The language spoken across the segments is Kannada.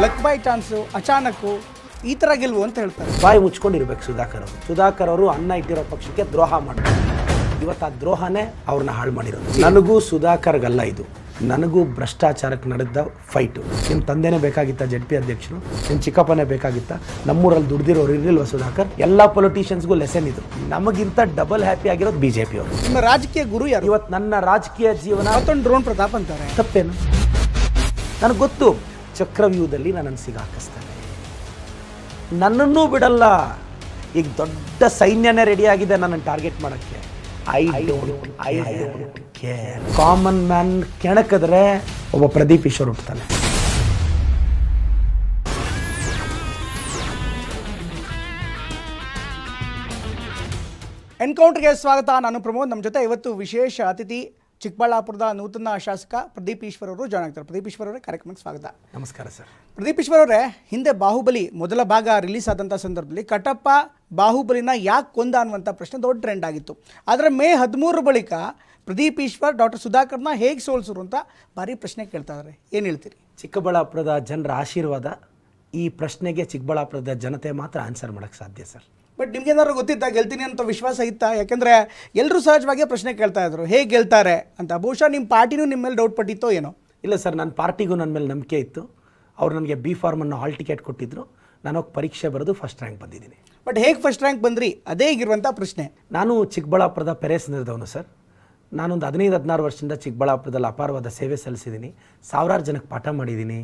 ಲಕ್ ಬೈ ಚಾನ್ಸು ಅಚಾನಕ್ಕು ಈ ಥರ ಗೆಲ್ವು ಅಂತ ಹೇಳ್ತಾರೆ. ಬಾಯಿ ಮುಚ್ಕೊಂಡಿರ್ಬೇಕು ಸುಧಾಕರ್ ಅವರು ಅನ್ನ ಇಟ್ಟಿರೋ ಪಕ್ಷಕ್ಕೆ ದ್ರೋಹ ಮಾಡಿದ್ರು. ಇವತ್ತು ಆ ದ್ರೋಹನೇ ಅವ್ರನ್ನ ಹಾಳು ಮಾಡಿರೋದು. ನನಗೂ ಸುಧಾಕರ್ಗಲ್ಲ, ಇದು ನನಗೂ ಭ್ರಷ್ಟಾಚಾರಕ್ಕೆ ನಡೆದ ಫೈಟು. ನಿಮ್ಮ ತಂದೆನೇ ಬೇಕಾಗಿತ್ತ ZP ಅಧ್ಯಕ್ಷರು, ನಿಮ್ಮ ಚಿಕ್ಕಪ್ಪನೇ ಬೇಕಾಗಿತ್ತ, ನಮ್ಮೂರಲ್ಲಿ ದುಡ್ದಿರೋರು ಇರಲಿಲ್ವ ಸುಧಾಕರ್? ಎಲ್ಲ ಪೊಲಿಟಿಷಿಯನ್ಸ್ಗೂ ಲೆಸನ್ ಇದು. ನಮಗಿಂತ ಡಬಲ್ ಹ್ಯಾಪಿ ಆಗಿರೋದು BJP ಅವರು. ನಿಮ್ಮ ರಾಜಕೀಯ ಗುರು ಯಾರು? ಇವತ್ತು ನನ್ನ ರಾಜಕೀಯ ಜೀವನ ಮತ್ತೊಂದು ಡ್ರೋನ್ ಪ್ರತಾಪ್ ಅಂತಾರೆ. ತಪ್ಪೇನು? ನನಗೆ ಗೊತ್ತು, ಚಕ್ರವ್ಯೂಹದಲ್ಲಿ ನನ್ನನ್ನು ಸಿಗಾಕಿಸ್ತಾನೆ, ನನ್ನನ್ನೂ ಬಿಡಲ್ಲ. ಈಗ ದೊಡ್ಡ ಸೈನ್ಯನೇ ರೆಡಿ ಆಗಿದೆ ನನ್ನನ್ನು ಟಾರ್ಗೆಟ್ ಮಾಡೋಕ್ಕೆ. I don't care. Common man ಕೆಣಕಿದ್ರೆ ಒಬ್ಬ ಪ್ರದೀಪ್ ಈಶ್ವರ್ ಹುಟ್ಟುತ್ತಾನೆ. ಎನ್ಕೌಂಟರ್ಗೆ ಸ್ವಾಗತ. ನಾನು ಪ್ರಮೋದ್. ನಮ್ಮ ಜೊತೆ ಇವತ್ತು ವಿಶೇಷ ಅತಿಥಿ ಚಿಕ್ಕಬಳ್ಳಾಪುರದ ನೂತನ ಶಾಸಕ ಪ್ರದೀಪ್ ಈಶ್ವರ್ ಅವರು ಜಾಯ್ನ್ ಆಗ್ತಾರೆ. ಪ್ರದೀಪ್ ಈಶ್ವರ್ ಅವರೇ, ಕಾರ್ಯಕ್ರಮಕ್ಕೆ ಸ್ವಾಗತ. ನಮಸ್ಕಾರ ಸರ್. ಪ್ರದೀಪ್ ಈಶ್ವರ್ ಅವರೇ, ಹಿಂದೆ ಬಾಹುಬಲಿ ಮೊದಲ ಭಾಗ ರಿಲೀಸ್ ಆದಂಥ ಸಂದರ್ಭದಲ್ಲಿ ಕಟ್ಟಪ್ಪ ಬಾಹುಬಲಿನ ಯಾಕೆ ಕೊಂದ ಅನ್ನುವಂಥ ಪ್ರಶ್ನೆ ದೊಡ್ಡ ಟ್ರೆಂಡ್ ಆಗಿತ್ತು. ಆದರೆ ಮೇ 13 ಬಳಿಕ ಪ್ರದೀಪ್ ಈಶ್ವರ್ ಡಾಕ್ಟರ್ ಸುಧಾಕರ್ನ ಹೇಗೆ ಸೋಲಿಸಿರು ಅಂತ ಭಾರಿ ಪ್ರಶ್ನೆ ಕೇಳ್ತಾ ಇದ್ದಾರೆ. ಏನು ಹೇಳ್ತೀರಿ? ಚಿಕ್ಕಬಳ್ಳಾಪುರದ ಜನರ ಆಶೀರ್ವಾದ, ಈ ಪ್ರಶ್ನೆಗೆ ಚಿಕ್ಕಬಳ್ಳಾಪುರದ ಜನತೆ ಮಾತ್ರ ಆನ್ಸರ್ ಮಾಡೋಕ್ಕೆ ಸಾಧ್ಯ ಸರ್. ಬಟ್ ನಿಮ್ಗೇನಾದ್ರು ಗೊತ್ತಿತ್ತಾ ಗೆಲ್ತೀನಿ ಅಂತ ವಿಶ್ವಾಸ ಇತ್ತಾ? ಯಾಕೆಂದರೆ ಎಲ್ಲರೂ ಸಹಜವಾಗಿ ಪ್ರಶ್ನೆ ಕೇಳ್ತಾ ಇದ್ರು, ಹೇಗೆ ಗೆಲ್ತಾರೆ ಅಂತ. ಬಹುಶಃ ನಿಮ್ಮ ಪಾರ್ಟಿನೂ ನಿಮ್ಮ ಮೇಲೆ ಡೌಟ್ ಪಟ್ಟಿತ್ತೋ ಏನೋ? ಇಲ್ಲ ಸರ್, ನನ್ನ ಪಾರ್ಟಿಗೂ ನನ್ನ ಮೇಲೆ ನಂಬಿಕೆ ಇತ್ತು. ಅವ್ರು ನನಗೆ B ಫಾರ್ಮನ್ನು ಹಾಲ್ ಟಿಕೆಟ್ ಕೊಟ್ಟಿದ್ದರು. ನಾನು ಹೋಗಿ ಪರೀಕ್ಷೆ ಬರೆದು ಫಸ್ಟ್ ರ್ಯಾಂಕ್ ಬಂದಿದ್ದೀನಿ. ಬಟ್ ಹೇಗೆ ಫಸ್ಟ್ ರ್ಯಾಂಕ್ ಬಂದ್ರಿ? ಅದೇ ಈಗಿರುವಂಥ ಪ್ರಶ್ನೆ. ನಾನು ಚಿಕ್ಕಬಳ್ಳಾಪುರದ ಪೆರೇಸಂದ್ರದವನು ಸರ್. ನಾನೊಂದು 15-16 ವರ್ಷದಿಂದ ಚಿಕ್ಕಬಳ್ಳಾಪುರದಲ್ಲಿ ಅಪಾರವಾದ ಸೇವೆ ಸಲ್ಲಿಸಿದ್ದೀನಿ. ಸಾವಿರಾರು ಜನಕ್ಕೆ ಪಾಠ ಮಾಡಿದ್ದೀನಿ,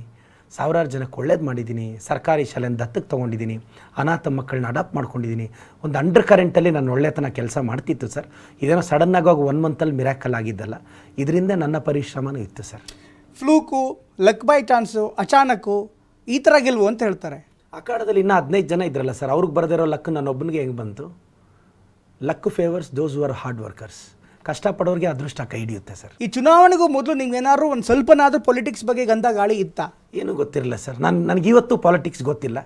ಸಾವಿರಾರು ಜನಕ್ಕೆ ಒಳ್ಳೇದು ಮಾಡಿದ್ದೀನಿ. ಸರ್ಕಾರಿ ಶಾಲೆಯನ್ನು ದತ್ತಕ್ಕೆ ತೊಗೊಂಡಿದ್ದೀನಿ, ಅನಾಥ ಮಕ್ಕಳನ್ನ ಅಡಾಪ್ಟ್ ಮಾಡ್ಕೊಂಡಿದ್ದೀನಿ. ಒಂದು ಅಂಡರ್ ಕರೆಂಟಲ್ಲಿ ನಾನು ಒಳ್ಳೆತನ ಕೆಲಸ ಮಾಡ್ತಿತ್ತು ಸರ್. ಇದೇನೋ ಸಡನ್ನಾಗಿ ಹೋಗಿ 1 ಮಂತಲ್ಲಿ ಮಿರಾಕಲ್ ಆಗಿದ್ದಲ್ಲ, ಇದರಿಂದ ನನ್ನ ಪರಿಶ್ರಮನೂ ಇತ್ತು ಸರ್. ಫ್ಲೂಕು, ಲಕ್ ಬೈ ಚಾನ್ಸು, ಅಚಾನಕ್ಕು ಈ ಥರ ಗೆಲ್ವು ಅಂತ ಹೇಳ್ತಾರೆ. ಅಖಾಡದಲ್ಲಿ ಇನ್ನೂ 15 ಜನ ಇದ್ರಲ್ಲ ಸರ್, ಅವ್ರಿಗೆ ಬರೆದಿರೋ ಲಕ್ ನನ್ನೊಬ್ಬನಿಗೆ ಹೆಂಗೆ ಬಂತು? Luck favours those who are hard workers. ಕಷ್ಟಪಡೋರಿಗೆ ಅದೃಷ್ಟ ಕೈ ಹಿಡಿಯುತ್ತೆ ಸರ್. ಈ ಚುನಾವಣೆಗೂ ಮೊದಲು ನಿಮ್ಗೇನಾದ್ರು ಒಂದು ಸ್ವಲ್ಪನಾದ್ರೂ ಪೊಲಿಟಿಕ್ಸ್ ಬಗ್ಗೆ ಗಂಧ ಗಾಳಿ ಇತ್ತಾ? ಏನೂ ಗೊತ್ತಿರಲಿಲ್ಲ ಸರ್. ನನಗಿವತ್ತು ಪಾಲಿಟಿಕ್ಸ್ ಗೊತ್ತಿಲ್ಲ.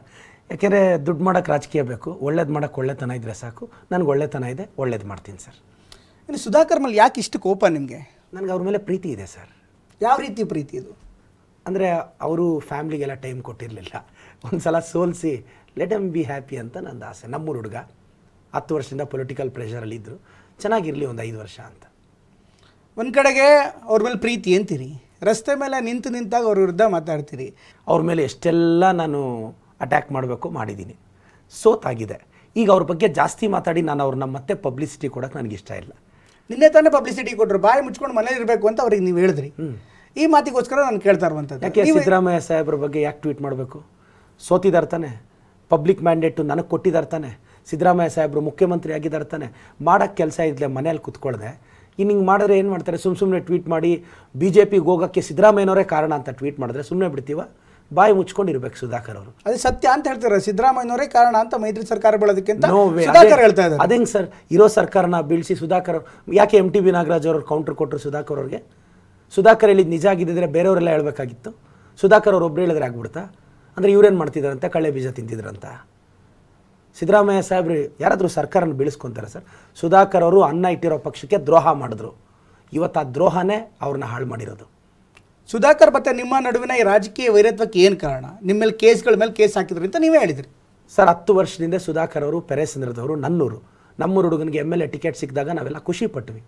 ಯಾಕೆಂದರೆ ದುಡ್ಡು ಮಾಡೋಕ್ಕೆ ರಾಜಕೀಯ ಬೇಕು, ಒಳ್ಳೇದು ಮಾಡೋಕ್ಕೆ ಒಳ್ಳೆತನ ಇದ್ದರೆ ಸಾಕು. ನನಗೆ ಒಳ್ಳೆತನ ಇದೆ, ಒಳ್ಳೇದು ಮಾಡ್ತೀನಿ ಸರ್. ಇನ್ನು ಸುಧಾಕರ್ ಮೇಲೆ ಯಾಕೆ ಇಷ್ಟು ಕೋಪ ನಿಮಗೆ? ನನಗೆ ಅವ್ರ ಮೇಲೆ ಪ್ರೀತಿ ಇದೆ ಸರ್. ಯಾವ ರೀತಿ ಪ್ರೀತಿ ಇದು? ಅಂದರೆ ಅವರು ಫ್ಯಾಮ್ಲಿಗೆಲ್ಲ ಟೈಮ್ ಕೊಟ್ಟಿರಲಿಲ್ಲ. ಒಂದು ಸಲ ಸೋಲಿಸಿ ಲೆಟ್ ಎಮ್ ಬಿ ಹ್ಯಾಪಿ ಅಂತ ನಂದು ಆಸೆ. ನಮ್ಮೂರು ಹುಡುಗ 10 ವರ್ಷದಿಂದ ಪೊಲಿಟಿಕಲ್ ಪ್ರೆಷರಲ್ಲಿದ್ದರು, ಚೆನ್ನಾಗಿರಲಿ ಒಂದು 5 ವರ್ಷ ಅಂತ. ಒಂದು ಕಡೆಗೆ ಅವ್ರ ಮೇಲೆ ಪ್ರೀತಿ ಅಂತೀರಿ, ರಸ್ತೆ ಮೇಲೆ ನಿಂತಾಗ ಅವ್ರ ವಿರುದ್ಧ ಮಾತಾಡ್ತೀರಿ. ಅವ್ರ ಮೇಲೆ ಎಷ್ಟೆಲ್ಲ ನಾನು ಅಟ್ಯಾಕ್ ಮಾಡಬೇಕು ಮಾಡಿದ್ದೀನಿ, ಸೋತಾಗಿದೆ. ಈಗ ಅವ್ರ ಬಗ್ಗೆ ಜಾಸ್ತಿ ಮಾತಾಡಿ ನಾನು ಅವ್ರನ್ನ ಮತ್ತೆ ಪಬ್ಲಿಸಿಟಿ ಕೊಡೋಕ್ಕೆ ನನಗಿಷ್ಟ ಇಲ್ಲ. ನಿನ್ನೆ ತಾನೇ ಪಬ್ಲಿಸಿಟಿ ಕೊಟ್ಟರು, ಬಾಯಿ ಮುಚ್ಕೊಂಡು ಮನೇಲಿ ಇರಬೇಕು ಅಂತ ಅವ್ರಿಗೆ ನೀವು ಹೇಳಿದ್ರಿ. ಈ ಮಾತಿಗೋಸ್ಕರ ನಾನು ಕೇಳ್ತಾ ಇರುವಂಥದ್ದು. ಯಾಕೆ ಸಿದ್ದರಾಮಯ್ಯ ಸಾಹೇಬ್ರ ಬಗ್ಗೆ ಯಾಕೆ ಟ್ವೀಟ್ ಮಾಡಬೇಕು? ಸೋತಿದ್ದಾರೆ ತಾನೆ, ಪಬ್ಲಿಕ್ ಮ್ಯಾಂಡೇಟು ನನಗೆ ಕೊಟ್ಟಿದ್ದಾರೆ ತಾನೆ, ಸಿದ್ದರಾಮಯ್ಯ ಸಾಹೇಬರು ಮುಖ್ಯಮಂತ್ರಿ ಆಗಿದ್ದಾರೆ ತಾನೆ. ಮಾಡೋಕ್ಕೆ ಕೆಲಸ ಇದ್ಲೆ ಮನೇಲಿ ಕೂತ್ಕೊಳ್ದೆ ಇನ್ನು ಹಿಂಗೆ ಮಾಡಿದ್ರೆ ಏನು ಮಾಡ್ತಾರೆ? ಸುಮ್ಮನೆ ಟ್ವೀಟ್ ಮಾಡಿ BJPಗೆ ಹೋಗೋಕ್ಕೆ ಸಿದ್ದರಾಮಯ್ಯನವರೇ ಕಾರಣ ಅಂತ ಟ್ವೀಟ್ ಮಾಡಿದ್ರೆ ಸುಮ್ಮನೆ ಬಿಡ್ತೀವ? ಬಾಯಿ ಮುಚ್ಕೊಂಡಿರ್ಬೇಕು ಸುಧಾಕರ್ ಅವರು. ಅದೇ ಸತ್ಯ ಅಂತ ಹೇಳ್ತಾರೆ, ಸಿದ್ದರಾಮಯ್ಯನವರೇ ಕಾರಣ ಅಂತ ಮೈತ್ರಿ ಸರ್ಕಾರ ಬೆಳೋದಕ್ಕಿಂತ ಸುಧಾಕರ್ ಹೇಳ್ತಾ ಇದ್ದಾರೆ. ಅದೇಂಗೆ ಸರ್? ಇರೋ ಸರ್ಕಾರನ ಬೀಳಿಸಿ ಸುಧಾಕರ್ ಯಾಕೆ MTB ನಾಗರಾಜ್ ಅವರು ಕೌಂಟರ್ ಕೊಟ್ಟರು ಸುಧಾಕರ್ ಅವ್ರಿಗೆ? ಸುಧಾಕರ್ ಹೇಳಿದ್ದು ನಿಜ ಆಗಿದ್ದರೆ ಬೇರೆಯವರೆಲ್ಲ ಹೇಳಬೇಕಾಗಿತ್ತು. ಸುಧಾಕರ್ ಅವ್ರು ಒಬ್ಬರು ಹೇಳಿದ್ರೆ ಆಗ್ಬಿಡ್ತಾ? ಅಂದರೆ ಇವ್ರೇನು ಮಾಡ್ತಿದ್ದಾರಂತೆ, ಕಳ್ಳೆ ಬೀಜ ತಿಂತಿದ್ರಂತ. ಸಿದ್ದರಾಮಯ್ಯ ಸಾಹೇಬ್ರು ಯಾರಾದರೂ ಸರ್ಕಾರನ ಬೀಳಿಸ್ಕೊತಾರೆ ಸರ್? ಸುಧಾಕರ್ ಅವರು ಅನ್ನ ಇಟ್ಟಿರೋ ಪಕ್ಷಕ್ಕೆ ದ್ರೋಹ ಮಾಡಿದ್ರು. ಇವತ್ತು ಆ ದ್ರೋಹನೇ ಅವ್ರನ್ನ ಹಾಳು ಮಾಡಿರೋದು. ಸುಧಾಕರ್ ಮತ್ತು ನಿಮ್ಮ ನಡುವಿನ ಈ ರಾಜಕೀಯ ವೈರತ್ವಕ್ಕೆ ಏನು ಕಾರಣ? ನಿಮ್ಮ ಮೇಲೆ ಕೇಸ್ಗಳ ಮೇಲೆ ಕೇಸ್ ಹಾಕಿದ್ರಿ ಅಂತ ನೀವೇ ಹೇಳಿದ್ರಿ ಸರ್. 10 ವರ್ಷದಿಂದ ಸುಧಾಕರ್ ಅವರು ಪೆರೇಸಂದ್ರದವರು, ನಮ್ಮೂರು ಹುಡುಗನಿಗೆ MLA ಟಿಕೆಟ್ ಸಿಕ್ಕಿದಾಗ ನಾವೆಲ್ಲ ಖುಷಿ ಪಟ್ವಿ.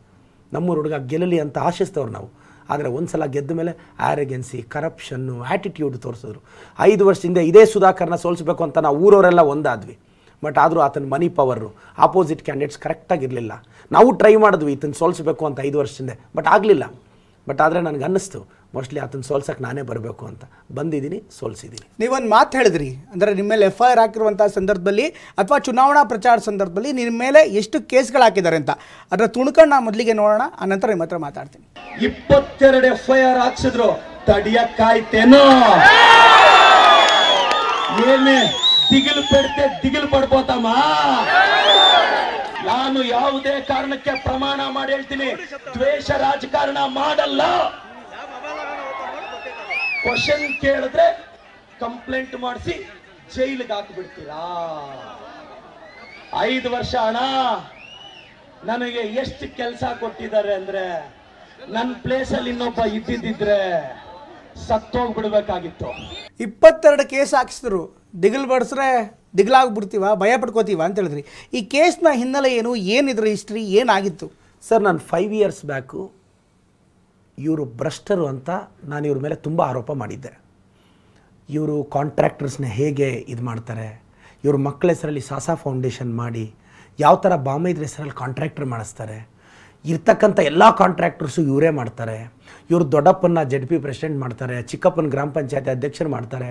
ನಮ್ಮೂರು ಹುಡುಗ ಗೆಲ್ಲಲಿ ಅಂತ ಆಶಿಸ್ತವ್ರು ನಾವು. ಆದರೆ ಒಂದು ಸಲ ಗೆದ್ದ ಮೇಲೆ ಆ್ಯರಗೆನ್ಸಿ, ಕರಪ್ಷನ್ನು, ಆ್ಯಟಿಟ್ಯೂಡ್ ತೋರಿಸಿದ್ರು. 5 ವರ್ಷದಿಂದ ಇದೇ ಸುಧಾಕರ್ನ ಸೋಲಿಸಬೇಕು ಅಂತ ನಾವು ಊರವರೆಲ್ಲ ಒಂದಾದ್ವಿ. ಬಟ್ ಆದರೂ ಆತನ ಮನಿ ಪವರು, ಆಪೋಸಿಟ್ ಕ್ಯಾಂಡಿಡೇಟ್ಸ್ ಕರೆಕ್ಟಾಗಿರಲಿಲ್ಲ. ನಾವು ಟ್ರೈ ಮಾಡಿದ್ವಿ ಈತನ ಸೋಲಿಸಬೇಕು ಅಂತ 5 ವರ್ಷದಿಂದ, ಬಟ್ ಆಗಲಿಲ್ಲ. ಬಟ್ ಆದರೆ ನನಗೆ ಅನ್ನಿಸ್ತು ಮೋಸ್ಟ್ಲಿ ಆತನ ಸೋಲ್ಸಕ್ಕೆ ನಾನೇ ಬರಬೇಕು ಅಂತ. ಬಂದಿದ್ದೀನಿ, ಸೋಲಿಸಿದ್ದೀನಿ. ನೀವೊಂದು ಮಾತು ಹೇಳಿದ್ರಿ, ಅಂದರೆ ನಿಮ್ಮ ಮೇಲೆ FIR ಹಾಕಿರುವಂಥ ಸಂದರ್ಭದಲ್ಲಿ ಅಥವಾ ಚುನಾವಣಾ ಪ್ರಚಾರ ಸಂದರ್ಭದಲ್ಲಿ ನಿಮ್ಮ ಮೇಲೆ ಎಷ್ಟು ಕೇಸ್ಗಳು ಹಾಕಿದ್ದಾರೆ ಅಂತ. ಅದರ ತುಣುಕನ್ನು ಮೊದಲಿಗೆ ನೋಡೋಣ, ಆನಂತರ ನಿಮ್ಮ ಹತ್ರ ಮಾತಾಡ್ತೀನಿ. 22 FIR ಹಾಕ್ಸಿದ್ರು, ತಡಿಯಕ್ಕಾಯ್ತೇನೋ? ಏನೇ ದಿಗಿಲು ಪಡ್ಬೋತಮ್ಮ? ನಾನು ಯಾವುದೇ ಕಾರಣಕ್ಕೆ ಪ್ರಮಾಣ ಮಾಡಿ ಹೇಳ್ತೀನಿ, ದ್ವೇಷ ರಾಜಕಾರಣ ಮಾಡಲ್ಲ. ಕ್ವಶನ್ ಕೇಳಿದ್ರೆ ಕಂಪ್ಲೇಂಟ್ ಮಾಡಿಸಿ ಜೈಲಿಗೆ ಹಾಕಿಬಿಡ್ತೀರಾ? 5 ವರ್ಷ ಅಣ್ಣ ನನಗೆ ಎಷ್ಟು ಕೆಲಸ ಕೊಟ್ಟಿದ್ದಾರೆ ಅಂದ್ರೆ, ನನ್ನ ಪ್ಲೇಸಲ್ಲಿ ಇನ್ನೊಬ್ಬ ಇದ್ದಿದ್ರೆ ಸತ್ತೋಗ್ಬಿಡ್ಬೇಕಾಗಿತ್ತು. 22 ಕೇಸ್ ಹಾಕಿಸಿದ್ರು, ದಿಗಿಲ್ ಬಡಿಸ್ರೆ ದಿಗಿಲಾಗ್ಬಿಡ್ತೀವ, ಭಯ ಪಡ್ಕೋತೀವ ಅಂತ ಹೇಳಿದ್ರಿ. ಈ ಕೇಸ್ನ ಹಿನ್ನೆಲೆ ಏನು, ಏನಿದ್ರ ಹಿಸ್ಟ್ರಿ, ಏನಾಗಿತ್ತು? ಸರ್, ನಾನು 5 years ಬ್ಯಾಕು ಇವರು ಭ್ರಷ್ಟರು ಅಂತ ನಾನು ಇವ್ರ ಮೇಲೆ ತುಂಬ ಆರೋಪ ಮಾಡಿದ್ದೆ. ಇವರು ಕಾಂಟ್ರಾಕ್ಟರ್ಸ್ನ ಹೇಗೆ ಇದು ಮಾಡ್ತಾರೆ, ಇವ್ರ ಮಕ್ಕಳ ಹೆಸರಲ್ಲಿ ಸಾಸಾ ಫೌಂಡೇಶನ್ ಮಾಡಿ ಯಾವ ಥರ ಬಾಮೈದ್ರ ಹೆಸರಲ್ಲಿ ಕಾಂಟ್ರಾಕ್ಟರ್ ಮಾಡಿಸ್ತಾರೆ, ಇರ್ತಕ್ಕಂಥ ಎಲ್ಲ ಕಾಂಟ್ರಾಕ್ಟರ್ಸು ಇವರೇ ಮಾಡ್ತಾರೆ. ಇವರು ದೊಡ್ಡಪ್ಪನ ZP ಪ್ರೆಸಿಡೆಂಟ್ ಮಾಡ್ತಾರೆ, ಚಿಕ್ಕಪ್ಪನ ಗ್ರಾಮ ಪಂಚಾಯತಿ ಅಧ್ಯಕ್ಷರು ಮಾಡ್ತಾರೆ,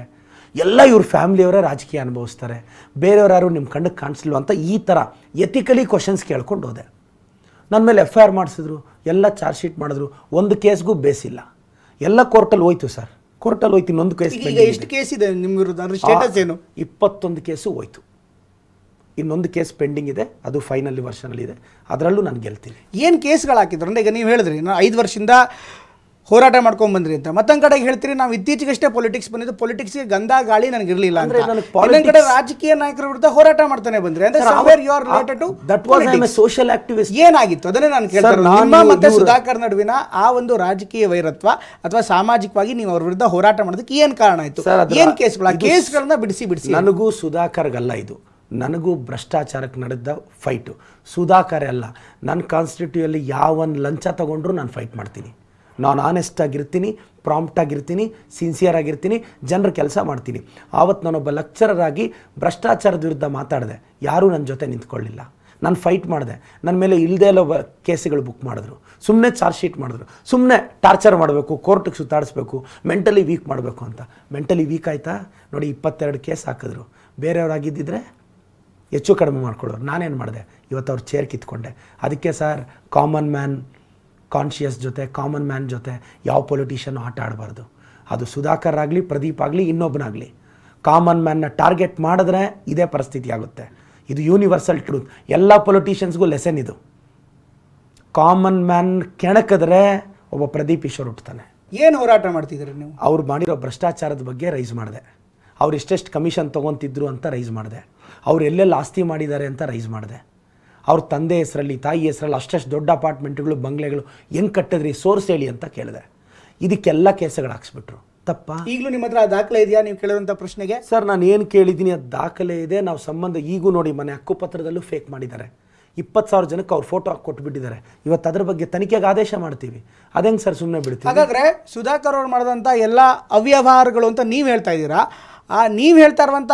ಎಲ್ಲ ಇವ್ರ ಫ್ಯಾಮಿಲಿಯವರೇ ರಾಜಕೀಯ ಅನುಭವಿಸ್ತಾರೆ, ಬೇರೆಯವ್ರು ಯಾರು ನಿಮ್ಮ ಕಣ್ಣಕ್ಕೆ ಕಾಣಿಸ್ಲಿಲ್ಲ ಅಂತ ಈ ಥರ ಎಥಿಕಲಿ ಕ್ವಶನ್ಸ್ ಕೇಳ್ಕೊಂಡು ಹೋದೆ. ನನ್ನ ಮೇಲೆ FIR ಮಾಡಿಸಿದ್ರು, ಎಲ್ಲ ಚಾರ್ಜ್ ಶೀಟ್ ಮಾಡಿದ್ರು, ಒಂದು ಕೇಸ್ಗೂ ಬೇಸಿಲ್ಲ, ಎಲ್ಲ ಕೋರ್ಟಲ್ಲಿ ಹೋಯ್ತು ಸರ್. ಕೋರ್ಟಲ್ಲಿ ಹೋಯ್ತು. ಇನ್ನೊಂದು ಕೇಸ್, ಈಗ ಎಷ್ಟು ಕೇಸ್ ಇದೆ ನಿಮ್ಮ ವಿರುದ್ಧ, ಅಂದ್ರೆ ಸ್ಟೇಟಸ್ ಏನು? 21 ಕೇಸು ಹೋಯ್ತು. ಇನ್ನೊಂದು ಕೇಸ್ ಪೆಂಡಿಂಗ್ ಇದೆ, ಅದು ಫೈನಲ್ ವರ್ಷನಲ್ಲಿ ಇದೆ, ಅದರಲ್ಲೂ ನಾನು ಗೆಲ್ತೀನಿ. ಏನು ಕೇಸ್ಗಳು ಹಾಕಿದ್ರು ಅಂದ್ರೆ, ಈಗ ನೀವು ಹೇಳಿದ್ರಿ ನಾನು 5 ವರ್ಷದಿಂದ ಹೋರಾಟ ಮಾಡ್ಕೊಂಡು ಬಂದ್ರಿ ಅಂತ, ಮತ್ತೊಂದು ಕಡೆಗೆ ಹೇಳ್ತೀರಿ ನಾವು ಇತ್ತೀಚೆಗಷ್ಟೇ ಪೊಲಿಟಿಕ್ಸ್ ಬಂದಿದ್ದು, ಪೊಲಿಟಿಕ್ಸ್ಗೆ ಗಂಧ ಗಾಳಿ ನನಗೆ ಇರಲಿಲ್ಲ ಅಂತ. ಇನ್ನೊಂದು ಕಡೆ ರಾಜಕೀಯ ನಾಯಕರ ವಿರುದ್ಧ ಹೋರಾಟ ಮಾಡ್ತಾನೆ ಬಂದ್ರಿ ಅಂದ್ರೆ ಸೋಷಿಯಲ್ ಆಕ್ಟಿವಿಸ್ಟ್. ಏನಾಗಿತ್ತು ಅದನ್ನೇ ನಾನು ಕೇಳ್ತಾರೆ. ನಿಮ್ಮ ಮತ್ತೆ ಸುಧಾಕರ್ ನಡುವಿನ ಆ ಒಂದು ರಾಜಕೀಯ ವೈರತ್ವ ಅಥವಾ ಸಾಮಾಜಿಕವಾಗಿ ನೀವು ಅವ್ರ ವಿರುದ್ಧ ಹೋರಾಟ ಮಾಡೋದಕ್ಕೆ ಏನು ಕಾರಣ ಆಯ್ತು? ಏನು ಕೇಸ್ಗಳು? ಕೇಸ್ಗಳನ್ನ ಬಿಡಿಸಿ ನನಗೂ ಸುಧಾಕರ್ಗಲ್ಲ, ಇದು ನನಗೂ ಭ್ರಷ್ಟಾಚಾರಕ್ಕೆ ನಡೆದ ಫೈಟು. ಸುಧಾಕರ್ ಅಲ್ಲ, ನನ್ನ ಕಾನ್ಸ್ಟಿಟ್ಯೂಯಲ್ಲಿ ಯಾವನ್ ಲಂಚ ತಗೊಂಡ್ರು ನಾನು ಫೈಟ್ ಮಾಡ್ತೀನಿ. ನಾನು ಆನೆಸ್ಟ್ ಆಗಿರ್ತೀನಿ, ಪ್ರಾಂಪ್ಟ್ ಆಗಿರ್ತೀನಿ, ಸಿನ್ಸಿಯರ್ ಆಗಿರ್ತೀನಿ, ಜನರ ಕೆಲಸ ಮಾಡ್ತೀನಿ. ಆವತ್ತು ನಾನೊಬ್ಬ ಲೆಕ್ಚರರ್ ಆಗಿ ಭ್ರಷ್ಟಾಚಾರದ ವಿರುದ್ಧ ಮಾತಾಡಿದೆ, ಯಾರೂ ನನ್ನ ಜೊತೆ ನಿಂತ್ಕೊಳ್ಳಿಲ್ಲ. ನಾನು ಫೈಟ್ ಮಾಡಿದೆ. ನನ್ನ ಮೇಲೆ ಇಲ್ಲದೆ ಇಲ್ಲೋ ಕೇಸುಗಳು ಬುಕ್ ಮಾಡಿದ್ರು, ಸುಮ್ಮನೆ ಚಾರ್ಜ್ ಶೀಟ್ ಮಾಡಿದ್ರು, ಸುಮ್ಮನೆ ಟಾರ್ಚರ್ ಮಾಡಬೇಕು, ಕೋರ್ಟಿಗೆ ಸುತ್ತಾಡಿಸ್ಬೇಕು, ಮೆಂಟಲಿ ವೀಕ್ ಮಾಡಬೇಕು ಅಂತ. ಮೆಂಟಲಿ ವೀಕ್ ಆಯಿತಾ? ನೋಡಿ, 22 ಕೇಸ್ ಹಾಕಿದ್ರು. ಬೇರೆಯವರಾಗಿದ್ದಿದ್ರೆ ಹೆಚ್ಚು ಕಡಿಮೆ ಮಾಡ್ಕೊಳ್ಳೋರು. ನಾನೇನು ಮಾಡಿದೆ? ಇವತ್ತು ಅವ್ರ ಚೇರ್ ಕಿತ್ಕೊಂಡೆ. ಅದಕ್ಕೆ ಸರ್, ಕಾಮನ್ ಮ್ಯಾನ್ ಕಾನ್ಷಿಯಸ್ ಜೊತೆ, ಕಾಮನ್ ಮ್ಯಾನ್ ಜೊತೆ ಯಾವ ಪೊಲಿಟಿಷಿಯನ್ ಆಟ ಆಡಬಾರ್ದು. ಅದು ಸುಧಾಕರ್ ಆಗಲಿ, ಪ್ರದೀಪ್ ಆಗಲಿ, ಇನ್ನೊಬ್ಬನಾಗಲಿ. ಕಾಮನ್ ಮ್ಯಾನ್ನ ಟಾರ್ಗೆಟ್ ಮಾಡಿದ್ರೆ ಇದೇ ಪರಿಸ್ಥಿತಿ ಆಗುತ್ತೆ. ಇದು ಯೂನಿವರ್ಸಲ್ ಟ್ರೂತ್. ಎಲ್ಲ ಪೊಲಿಟಿಷಿಯನ್ಸ್ಗೂ ಲೆಸನ್ ಇದು. ಕಾಮನ್ ಮ್ಯಾನ್ ಕೆಣಕಿದ್ರೆ ಒಬ್ಬ ಪ್ರದೀಪ್ ಈಶ್ವರ್ ಹುಟ್ಟುತ್ತಾನೆ. ಏನು ಹೋರಾಟ ಮಾಡ್ತಿದ್ದೀರಿ ನೀವು? ಅವ್ರು ಮಾಡಿರೋ ಭ್ರಷ್ಟಾಚಾರದ ಬಗ್ಗೆ ರೈಸ್ ಮಾಡಿದೆ. ಅವ್ರು ಎಷ್ಟೆಷ್ಟು ಕಮಿಷನ್ ತೊಗೊತಿದ್ರು ಅಂತ ರೈಸ್ ಮಾಡಿದೆ. ಅವ್ರು ಎಲ್ಲೆಲ್ಲಿ ಆಸ್ತಿ ಮಾಡಿದ್ದಾರೆ ಅಂತ ರೈಸ್ ಮಾಡಿದೆ. ಅವ್ರ ತಂದೆ ಹೆಸರಲ್ಲಿ, ತಾಯಿ ಹೆಸರಲ್ಲಿ ಅಷ್ಟಷ್ಟು ದೊಡ್ಡ ಅಪಾರ್ಟ್ಮೆಂಟ್ಗಳು, ಬಂಗ್ಲೆಗಳು ಹೆಂಗೆ ಕಟ್ಟಿದ್ರಿ, ಸೋರ್ಸ್ ಹೇಳಿ ಅಂತ ಕೇಳಿದೆ. ಇದಕ್ಕೆಲ್ಲ ಕೇಸುಗಳು ಹಾಕ್ಸ್ಬಿಟ್ರು. ತಪ್ಪಾ? ಈಗಲೂ ನಿಮ್ಮ ಹತ್ರ ದಾಖಲೆ ಇದೆಯಾ ನೀವು ಕೇಳಿರುವಂಥ ಪ್ರಶ್ನೆಗೆ? ಸರ್, ನಾನು ಏನು ಕೇಳಿದ್ದೀನಿ ಅದು ದಾಖಲೆ ಇದೆ. ನಾವು ಸಂಬಂಧ ಈಗೂ ನೋಡಿ, ಮನೆ ಹಕ್ಕುಪತ್ರದಲ್ಲೂ ಫೇಕ್ ಮಾಡಿದ್ದಾರೆ. 20,000 ಜನಕ್ಕೆ ಅವ್ರು ಫೋಟೋ ಹಾಕಿ ಕೊಟ್ಬಿಟ್ಟಿದ್ದಾರೆ. ಇವತ್ತು ಅದ್ರ ಬಗ್ಗೆ ತನಿಖೆಗೆ ಆದೇಶ ಮಾಡ್ತೀವಿ. ಅದೇಂಗೆ ಸರ್ ಸುಮ್ಮನೆ ಬಿಡ್ತೀವಿ? ಹಾಗಾದರೆ ಸುಧಾಕರ್ ಅವ್ರು ಮಾಡಿದಂಥ ಎಲ್ಲ ಅವ್ಯವಹಾರಗಳು ಅಂತ ನೀವು ಹೇಳ್ತಾ ಇದ್ದೀರಾ. ನೀವು ಹೇಳ್ತಾ ಇರುವಂಥ